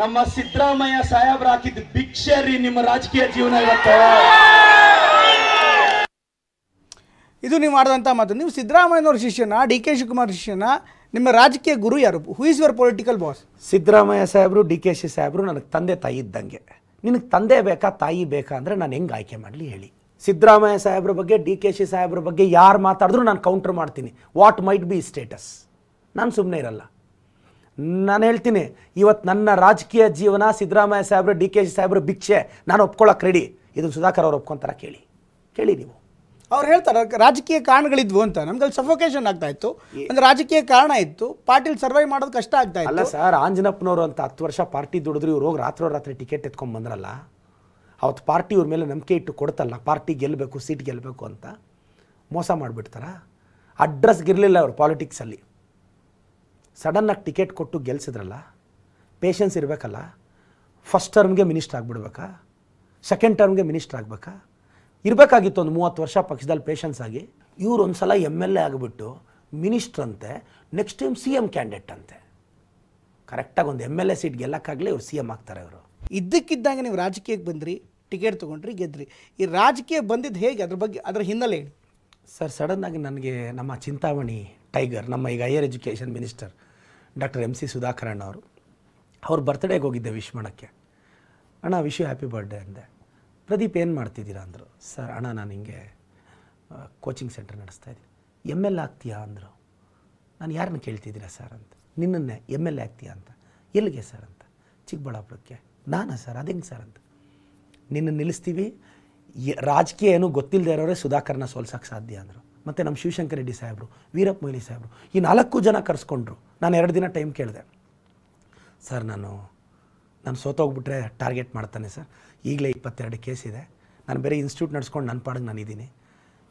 ನಮ್ಮ ಸಿದ್ದರಾಮಯ್ಯ ಸಾಹೇಬ್ರು ಹಾಕಿದ ಭಿಕ್ಷೆ ರೀ ನಿಮ್ಮ ರಾಜಕೀಯ ಜೀವನ ಇವತ್ತು. ಇದು ನೀವು ಮಾಡಿದಂಥ ಮಾತು. ನೀವು ಸಿದ್ದರಾಮಯ್ಯನವ್ರ ಶಿಷ್ಯನ, DK ಶಿವಕುಮಾರ್ ಶಿಷ್ಯನ, ನಿಮ್ಮ ರಾಜಕೀಯ ಗುರು ಯಾರು? Who is your political boss? Siddaramaiah ಸಾಹೇಬರು, DKC ಸಾಹೇಬರು ನನಗೆ ತಂದೆ ತಾಯಿ ಇದ್ದಂಗೆ. ನಿನಗೆ ತಂದೆ ಬೇಕಾ ತಾಯಿ ಬೇಕಾ ಅಂದರೆ ನಾನು ಹೆಂಗೆ ಆಯ್ಕೆ ಮಾಡಲಿ ಹೇಳಿ? ಸಿದ್ದರಾಮಯ್ಯ ಸಾಹೇಬ್ರ ಬಗ್ಗೆ, DKC ಸಾಹೇಬ್ರ ಬಗ್ಗೆ ಯಾರು ಮಾತಾಡಿದ್ರು ನಾನು ಕೌಂಟರ್ ಮಾಡ್ತೀನಿ. ವಾಟ್ ಮೈಟ್ ಬಿ ಸ್ಟೇಟಸ್, ನಾನು ಸುಮ್ಮನೆ ಇರಲ್ಲ. ನಾನು ಹೇಳ್ತೀನಿ, ಇವತ್ತು ನನ್ನ ರಾಜಕೀಯ ಜೀವನ ಸಿದ್ದರಾಮಯ್ಯ ಸಾಹೇಬ್ರು, DKC ಸಾಹೇಬ್ರು ಭಿಕ್ಷೆ ನಾನು ಒಪ್ಕೊಳ್ಳೋಕೆ ರೆಡಿ. ಇದನ್ನು ಸುಧಾಕರ್ ಅವ್ರು ಒಪ್ಕೊಂತಾರ? ಕೇಳಿ ನೀವು. ಅವ್ರು ಹೇಳ್ತಾರೆ ರಾಜಕೀಯ ಕಾರಣಗಳಿದ್ವು ಅಂತ. ನಮ್ಗೆ ಅಲ್ಲಿ ಸಫೋಕೇಶನ್ ಆಗ್ತಾ ಇತ್ತು, ಅಂದ್ರೆ ರಾಜಕೀಯ ಕಾರಣ ಇತ್ತು, ಪಾರ್ಟಿಲಿ ಸರ್ವೈವ್ ಮಾಡೋದು ಕಷ್ಟ ಆಗ್ತಾ ಇತ್ತು. ಅಲ್ಲ ಸರ್, ಆಂಜನಪ್ಪನವರು ಅಂತ 10 ವರ್ಷ ಪಾರ್ಟಿ ದುಡಿದ್ರು, ಇವ್ರು ಹೋಗಿ ರಾತ್ರಿ ಟಿಕೆಟ್ ಎತ್ಕೊಂಡು ಬಂದ್ರಲ್ಲ, ಅವತ್ತು ಪಾರ್ಟಿ ಇವ್ರ ಮೇಲೆ ನಂಬಿಕೆ ಇಟ್ಟು ಕೊಡ್ತಲ್ಲ, ಪಾರ್ಟಿ ಗೆಲ್ಲಬೇಕು, ಸೀಟ್ ಗೆಲ್ಲಬೇಕು ಅಂತ ಮೋಸ ಮಾಡಿಬಿಡ್ತಾರ? ಅಡ್ರೆಸ್ಗಿರಲಿಲ್ಲ ಅವ್ರು ಪಾಲಿಟಿಕ್ಸಲ್ಲಿ. ಸಡನ್ನಾಗಿ ಟಿಕೆಟ್ ಕೊಟ್ಟು ಗೆಲ್ಸಿದ್ರಲ್ಲ, ಪೇಷನ್ಸ್ ಇರಬೇಕಲ್ಲ. ಫಸ್ಟ್ ಟರ್ಮ್ಗೆ ಮಿನಿಸ್ಟರ್ ಆಗಿಬಿಡ್ಬೇಕಾ, ಸೆಕೆಂಡ್ ಟರ್ಮ್ಗೆ ಮಿನಿಸ್ಟರ್ ಆಗಬೇಕಾ? ಇರಬೇಕಾಗಿತ್ತು ಒಂದು 30 ವರ್ಷ ಪಕ್ಷದಲ್ಲಿ ಪೇಷನ್ಸ್ ಆಗಿ. ಇವ್ರು ಒಂದು ಸಲ MLA ಆಗಿಬಿಟ್ಟು ಮಿನಿಸ್ಟ್ರ್ ಅಂತೆ, ನೆಕ್ಸ್ಟ್ ಟೈಮ್ CM ಕ್ಯಾಂಡಿಡೇಟ್ ಅಂತೆ. ಕರೆಕ್ಟಾಗಿ ಒಂದು MLA ಸೀಟ್ ಗೆಲ್ಲಕ್ಕಾಗಲಿ ಇವ್ರು CM ಆಗ್ತಾರೆ. ಅವರು ಇದ್ದಕ್ಕಿದ್ದಂಗೆ ನೀವು ರಾಜಕೀಯಕ್ಕೆ ಬಂದ್ರಿ, ಟಿಕೆಟ್ ತೊಗೊಂಡ್ರಿ, ಗೆದ್ರಿ. ಈ ರಾಜಕೀಯ ಬಂದಿದ್ದು ಹೇಗೆ? ಅದ್ರ ಬಗ್ಗೆ, ಅದರ ಹಿನ್ನೆಲೆ ಹೇಳಿ ಸರ್. ಸಡನ್ನಾಗಿ ನನಗೆ ನಮ್ಮ ಚಿಂತಾಮಣಿ ಟೈಗರ್, ನಮ್ಮ ಈಗ higher education minister doctor MC Sudhakar ಅಣ್ಣ ಅವರು, ಅವ್ರ ಬರ್ತ್ಡೇಗೆ ಹೋಗಿದ್ದೆ ವಿಶ್ ಮಾಡೋಕ್ಕೆ. ಅಣ್ಣ ವಿಶ್ ಯು ಹ್ಯಾಪಿ ಬರ್ಡೇ ಅಂದೆ. ಪ್ರದೀಪ್ ಏನು ಮಾಡ್ತಿದ್ದೀರಾ ಅಂದರು. ಸರ್ ಅಣ್ಣ ನಾನು ಹಿಂಗೆ ಕೋಚಿಂಗ್ ಸೆಂಟರ್ ನಡೆಸ್ತಾಯಿದ್ದೀನಿ. MLA ಆಗ್ತೀಯಾ ಅಂದರು. ನಾನು ಯಾರನ್ನ ಕೇಳ್ತಿದ್ದೀರಾ ಸರ್ ಅಂತ. ನಿನ್ನನ್ನೇ MLA ಆಗ್ತೀಯಾ ಅಂತ. ಎಲ್ಲಿಗೆ ಸರ್ ಅಂತ. ಚಿಕ್ಕಬಳ್ಳಾಪುರಕ್ಕೆ. ನಾನಾ ಸರ್, ಅದೇಂಗೆ ಸರ್ ಅಂತ. ನಿನ್ನ ನಿಲ್ಲಿಸ್ತೀವಿ, ರಾಜಕೀಯ ಏನೂ ಗೊತ್ತಿಲ್ಲದೆ ಇರೋರೇ ಸುಧಾಕರ್ನ ಸೋಲ್ಸೋಕ್ಕೆ ಸಾಧ್ಯ ಅಂದರು. ಮತ್ತು ನಮ್ಮ ಶಿವಶಂಕರ್ ರೆಡ್ಡಿ ಸಾಹೇಬರು, ವೀರಪ್ಪ ಮೊಯ್ಲಿ ಸಾಹೇಬರು, ಈ 4 ಜನ ಕರೆಸ್ಕೊಂಡ್ರು. ನಾನು 2 ದಿನ ಟೈಮ್ ಕೇಳಿದೆ. ಸರ್ ನಾನು ಸೋತೋಗ್ಬಿಟ್ರೆ ಟಾರ್ಗೆಟ್ ಮಾಡ್ತಾನೆ ಸರ್, ಈಗಲೇ 22 ಕೇಸ್ ಇದೆ, ನಾನು ಬೇರೆ ಇನ್ಸ್ಟಿಟ್ಯೂಟ್ ನಡೆಸ್ಕೊಂಡು ನನ್ನ ಪಾಡಿಗೆ ನಾನಿದ್ದೀನಿ,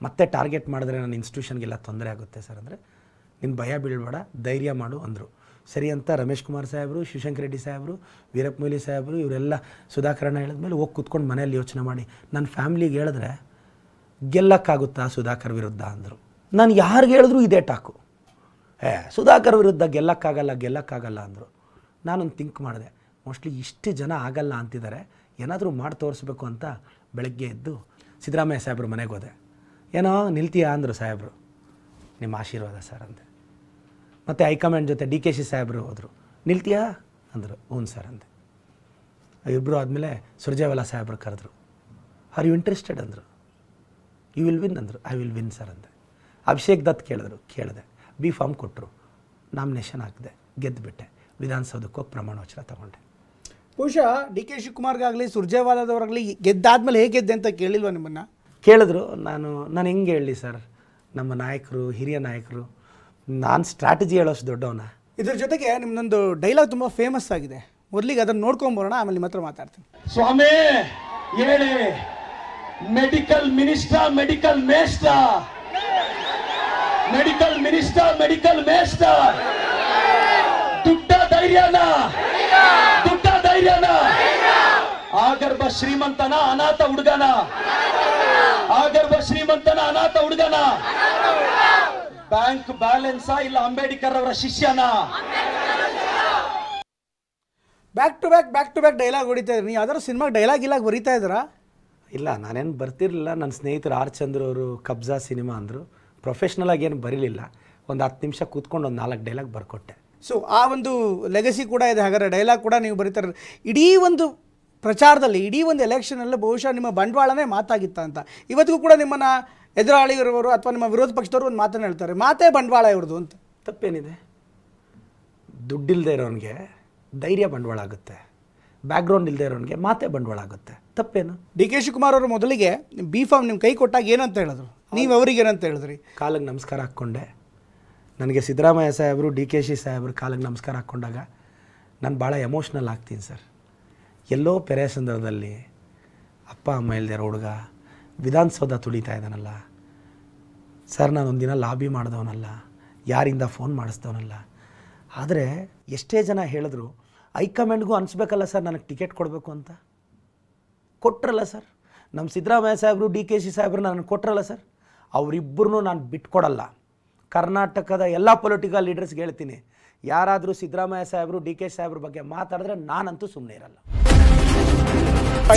ಮತ್ತೆ ಟಾರ್ಗೆಟ್ ಮಾಡಿದ್ರೆ ನನ್ನ ಇನ್ಸ್ಟಿಟ್ಯೂಷನ್ಗೆಲ್ಲ ತೊಂದರೆ ಆಗುತ್ತೆ ಸರ್ ಅಂದರೆ, ನಿನ್ನ ಭಯ ಬೀಳಬೇಡ, ಧೈರ್ಯ ಮಾಡು ಅಂದರು. ಸರಿ ಅಂತ ರಮೇಶ್ ಕುಮಾರ್ ಸಾಹೇಬರು, ಶಿವಶಂಕರ್ ರೆಡ್ಡಿ ಸಾಹೇಬರು, ವೀರಪ್ಪ ಮೊಯ್ಲಿ ಸಾಹೇಬರು ಇವರೆಲ್ಲ ಸುಧಾಕರಣ್ಣ ಹೇಳಿದ್ಮೇಲೆ ಹೋಗಿ ಕೂತ್ಕೊಂಡು ಮನೆಯಲ್ಲಿ ಯೋಚನೆ ಮಾಡಿ ನನ್ನ ಫ್ಯಾಮ್ಲಿಗೆ ಹೇಳಿದ್ರೆ ಗೆಲ್ಲಕ್ಕಾಗುತ್ತಾ ಸುಧಾಕರ್ ವಿರುದ್ಧ ಅಂದರು. ನಾನು ಯಾರಿಗೆ ಹೇಳಿದ್ರು ಇದೇ ಟಾಕು, ಸುಧಾಕರ್ ವಿರುದ್ಧ ಗೆಲ್ಲಕ್ಕಾಗಲ್ಲ ಅಂದರು. ನಾನೊಂದು ಥಿಂಕ್ ಮಾಡಿದೆ, ಮೋಸ್ಟ್ಲಿ ಇಷ್ಟು ಜನ ಆಗಲ್ಲ ಅಂತಿದ್ದಾರೆ, ಏನಾದರೂ ಮಾಡಿ ತೋರಿಸ್ಬೇಕು ಅಂತ ಬೆಳಗ್ಗೆ ಎದ್ದು ಸಿದ್ದರಾಮಯ್ಯ ಸಾಹೇಬ್ರು ಮನೆಗೆ ಹೋದೆ. ಏನೋ ನಿಲ್ತೀಯಾ ಅಂದರು ಸಾಹೇಬರು. ನಿಮ್ಮ ಆಶೀರ್ವಾದ ಸರ್ ಅಂದೆ. ಮತ್ತು ಹೈಕಮಾಂಡ್ ಜೊತೆ DKC ಸಾಹೇಬರು ಹೋದರು. ನಿಲ್ತೀಯಾ ಅಂದರು. ಹ್ಞೂ ಸರ್ ಅಂದೆ. ಇಬ್ಬರು ಆದಮೇಲೆ ಸುರ್ಜೇವಾಲಾ ಸಾಹೇಬ್ರು ಕರೆದ್ರು. ಆರ್ ಯು ಇಂಟ್ರೆಸ್ಟೆಡ್ ಅಂದರು. ಯು ವಿಲ್ ವಿನ್ ಅಂದರು. ಐ ವಿಲ್ ವಿನ್ ಸರ್ ಅಂದೆ. ಅಭಿಷೇಕ್ ದತ್ ಕೇಳಿದೆ, B ಫಾರ್ಮ್ ಕೊಟ್ಟರು, ನಾಮಿನೇಷನ್ ಹಾಕಿದೆ, ಗೆದ್ದುಬಿಟ್ಟೆ. ವಿಧಾನಸೌಧಕ್ಕೆ ಹೋಗಿ ಪ್ರಮಾಣ ವಚನ ತಗೊಂಡೆ. ಬಹುಶಃ DK ಶಿವಕುಮಾರ್ಗಾಗಲಿ ಸುರ್ಜೇವಾಲಾದವರಾಗಲಿ ಗೆದ್ದಾದ್ಮೇಲೆ ಹೇಗೆ ಗೆದ್ದೆ ಅಂತ ಕೇಳಿಲ್ವ ನಿಮ್ಮನ್ನು? ಕೇಳಿದ್ರು. ನಾನು ಹೆಂಗೆ ಹೇಳಲಿ ಸರ್, ನಮ್ಮ ನಾಯಕರು, ಹಿರಿಯ ನಾಯಕರು, ನಾನು ಸ್ಟ್ರಾಟಜಿ ಹೇಳೋಷ್ಟು ದೊಡ್ಡವನ. ಇದ್ರ ಜೊತೆಗೆ ನಿಮ್ಮದೊಂದು ಡೈಲಾಗ್ ತುಂಬ ಫೇಮಸ್ ಆಗಿದೆ, ಮೊದಲಿಗೆ ಅದನ್ನು ನೋಡ್ಕೊಂಬರೋಣ, ಆಮೇಲೆ ನಿಮ್ಮ ಹತ್ರ ಮಾತಾಡ್ತೀನಿ. ಸ್ವಾಮಿ ಹೇಳಿ, medical minister, medical master, medical minister, medical master, ದುಡ್ಡ ಧೈರ್ಯನ, ಆಗರ್ಭ ಶ್ರೀಮಂತನ ಅನಾಥ ಹುಡುಗನ, ಆಗರ್ಭ ಶ್ರೀಮಂತನ ಅನಾಥ ಹುಡುಗನ, ಬ್ಯಾಂಕ್ ಬ್ಯಾಲೆನ್ಸ್ ಇಲ್ಲ ಅಂಬೇಡ್ಕರ್ ಅವರ ಶಿಷ್ಯನ. ಬ್ಯಾಕ್ ಟು ಬ್ಯಾಕ್ ಡೈಲಾಗ್ ಹೊಡಿತಾ ಇದ್ರಿ. ನೀವು ಯಾವ್ದಾದ್ರು ಸಿನಿಮಾಗೆ ಡೈಲಾಗ್ ಬರೀತಾ ಇದ್ದೀರಾ? ಇಲ್ಲ, ನಾನೇನು ಬರ್ತಿರಲಿಲ್ಲ. ನನ್ನ ಸ್ನೇಹಿತರು ಆರ್ ಚಂದ್ರ ಅವರು ಕಬ್ಜಾ ಸಿನಿಮಾ ಅಂದರು. ಪ್ರೊಫೆಷ್ನಲಾಗಿ ಏನು ಬರೀಲಿಲ್ಲ. ಒಂದು 10 ನಿಮಿಷ ಕೂತ್ಕೊಂಡು ಒಂದು 4 ಡೈಲಾಗ್ ಬರ್ಕೊಟ್ಟೆ. ಸೊ ಆ ಒಂದು ಲೆಗಸಿ ಕೂಡ ಇದೆ. ಹಾಗಾದ್ರೆ ಡೈಲಾಗ್ ಕೂಡ ನೀವು ಬರೀತಾರೆ. ಇಡೀ ಒಂದು ಪ್ರಚಾರದಲ್ಲಿ, ಇಡೀ ಒಂದು ಎಲೆಕ್ಷನಲ್ಲಿ ಬಹುಶಃ ನಿಮ್ಮ ಬಂಡವಾಳನೇ ಮಾತಾಗಿತ್ತ ಅಂತ. ಇವತ್ತಿಗೂ ಕೂಡ ನಿಮ್ಮನ್ನು ಎದುರಾಳಿಗರವರು ಅಥವಾ ನಿಮ್ಮ ವಿರೋಧ ಪಕ್ಷದವರು ಒಂದು ಮಾತನ್ನು ಹೇಳ್ತಾರೆ, ಮಾತೇ ಬಂಡವಾಳ ಇವ್ರದ್ದು ಅಂತ. ತಪ್ಪೇನಿದೆ? ದುಡ್ಡಿಲ್ಲದೆ ಇರೋನಿಗೆ ಧೈರ್ಯ ಬಂಡವಾಳ ಆಗುತ್ತೆ, ಬ್ಯಾಕ್ಗ್ರೌಂಡ್ ಇಲ್ಲದೆ ಇರೋನಿಗೆ ಮಾತೇ ಬಂಡವಾಳ ಆಗುತ್ತೆ. ತಪ್ಪೇನು? ಡಿ ಕೆ ಶಿವಕುಮಾರ್ ಅವರು ಮೊದಲಿಗೆ B.Pharm ನಿಮ್ಮ ಕೈ ಕೊಟ್ಟಾಗ ಏನಂತ ಹೇಳಿದ್ರು, ನೀವು ಅವರಿಗೆ ಏನಂತ ಹೇಳಿದ್ರಿ? ಕಾಲಿಗೆ ನಮಸ್ಕಾರ ಹಾಕ್ಕೊಂಡೆ. ನನಗೆ ಸಿದ್ದರಾಮಯ್ಯ ಸಾಹೇಬರು, DK ಶಿ ಸಾಹೇಬರು ಕಾಲಿಗೆ ನಮಸ್ಕಾರ ಹಾಕ್ಕೊಂಡಾಗ ನಾನು ಭಾಳ ಎಮೋಷ್ನಲ್ ಆಗ್ತೀನಿ ಸರ್. ಎಲ್ಲೋ ಪೆರೇಸಂದ್ರದಲ್ಲಿ ಅಪ್ಪ ಅಮ್ಮ ಇಲ್ದಿರೋ ಹುಡುಗ ವಿಧಾನಸೌಧ ತುಳಿತಾ ಇದ್ದಾನಲ್ಲ ಸರ್. ನಾನೊಂದಿನ ಲಾಬಿ ಮಾಡಿದವನಲ್ಲ, ಯಾರಿಂದ ಫೋನ್ ಮಾಡಿಸ್ದವನಲ್ಲ. ಆದರೆ ಎಷ್ಟೇ ಜನ ಹೇಳಿದ್ರು ಹೈಕಮಾಂಡ್ಗೂ ಅನಿಸ್ಬೇಕಲ್ಲ ಸರ್ ನನಗೆ ಟಿಕೆಟ್ ಕೊಡಬೇಕು ಅಂತ. ಕೊಟ್ರಲ್ಲ ಸರ್. ನಮ್ಮ ಸಿದ್ದರಾಮಯ್ಯ ಸಾಹೇಬರು, DK ಶಿ ಸಾಹೇಬರು ನನಗೆ ಕೊಟ್ರಲ್ಲ ಸರ್. ಅವರಿಬ್ಬರನ್ನೂ ನಾನು ಬಿಟ್ಕೊಡಲ್ಲ. ಕರ್ನಾಟಕದ ಎಲ್ಲ ಪೊಲಿಟಿಕಲ್ ಲೀಡರ್ಸ್ಗೆ ಹೇಳ್ತೀನಿ, ಯಾರಾದರೂ ಸಿದ್ದರಾಮಯ್ಯ ಸಾಹೇಬರು, DK ಸಾಹೇಬ್ರ ಬಗ್ಗೆ ಮಾತಾಡಿದ್ರೆ ನಾನಂತೂ ಸುಮ್ಮನೆ ಇರಲ್ಲ.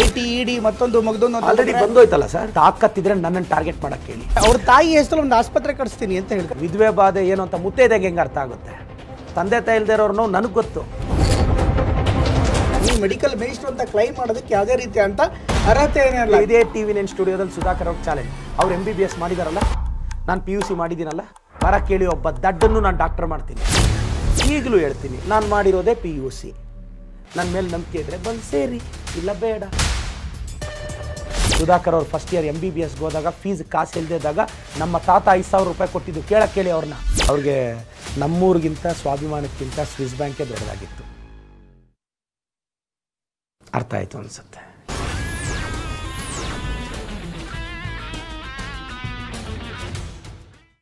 IT ED ಮತ್ತೊಂದು ಮಗದೊಂದು ಆಲ್ರೆಡಿ ಬಂದೋಯ್ತಲ್ಲ ಸರ್. ತಾಕತ್ತಿದ್ರೆ ನನ್ನನ್ನು ಟಾರ್ಗೆಟ್ ಮಾಡೋಕ್ಕೆ ಹೇಳಿ. ಅವ್ರ ತಾಯಿ ಹೆಸರು ಒಂದು ಆಸ್ಪತ್ರೆ ಕಟ್ಸ್ತೀನಿ ಅಂತ ಹೇಳ್ತಾರೆ. ವಿಧವೆ ಬಾಧೆ ಏನು ಅಂತ ಮುತ್ತೈದೆಗೆ ಹೆಂಗೆ ಅರ್ಥ ಆಗುತ್ತೆ? ತಂದೆ ತಾಯಿ ಇಲ್ದೇ ಇರೋರು ನನಗೆ ಗೊತ್ತು. ನೀವು ಮೆಡಿಕಲ್ ಮಿನಿಸ್ಟರ್ ಅಂತ ಕ್ಲೈಮ್ ಮಾಡೋದಕ್ಕೆ ಯಾವುದೇ ರೀತಿ ಅಂತ ಅರ್ಹತೆ ಏನಿಲ್ಲ. ಇದೇ TV9 ಸ್ಟುಡಿಯೋದಲ್ಲಿ ಸುಧಾಕರ್ ಅವ್ರ ಚಾಲೆಂಜ್. ಅವ್ರು MBBS ಮಾಡಿದಾರಲ್ಲ, ನಾನು PUC ಮಾಡಿದ್ದೀನಲ್ಲ. ಬರ ಕೇಳಿ ಒಬ್ಬ ದಡ್ಡನ್ನು ನಾನು ಡಾಕ್ಟರ್ ಮಾಡ್ತೀನಿ. ಈಗಲೂ ಹೇಳ್ತೀನಿ, ನಾನು ಮಾಡಿರೋದೇ PUC. ನನ್ನ ಮೇಲೆ ನಂಬಿಕೆ ಇದ್ದರೆ ಬಂದು ಸೇರಿ, ಇಲ್ಲ ಬೇಡ. ಸುಧಾಕರ್ ಅವ್ರು ಫಸ್ಟ್ ಇಯರ್ MBBSಗೆ ಹೋದಾಗ ಫೀಸ್ ಕಾಸು ಇಲ್ಲದಾಗ ನಮ್ಮ ತಾತ 5,000 ರೂಪಾಯಿ ಕೊಟ್ಟಿದ್ದು. ಕೇಳಿ ಅವ್ರನ್ನ. ಅವ್ರಿಗೆ ನಮ್ಮೂರಿಗಿಂತ ಸ್ವಾಭಿಮಾನಕ್ಕಿಂತ ಸ್ವಿಸ್ ಬ್ಯಾಂಕೇ ದೊಡ್ಡದಾಗಿತ್ತು. ಅರ್ಥ ಆಯಿತು ಅನಿಸುತ್ತೆ.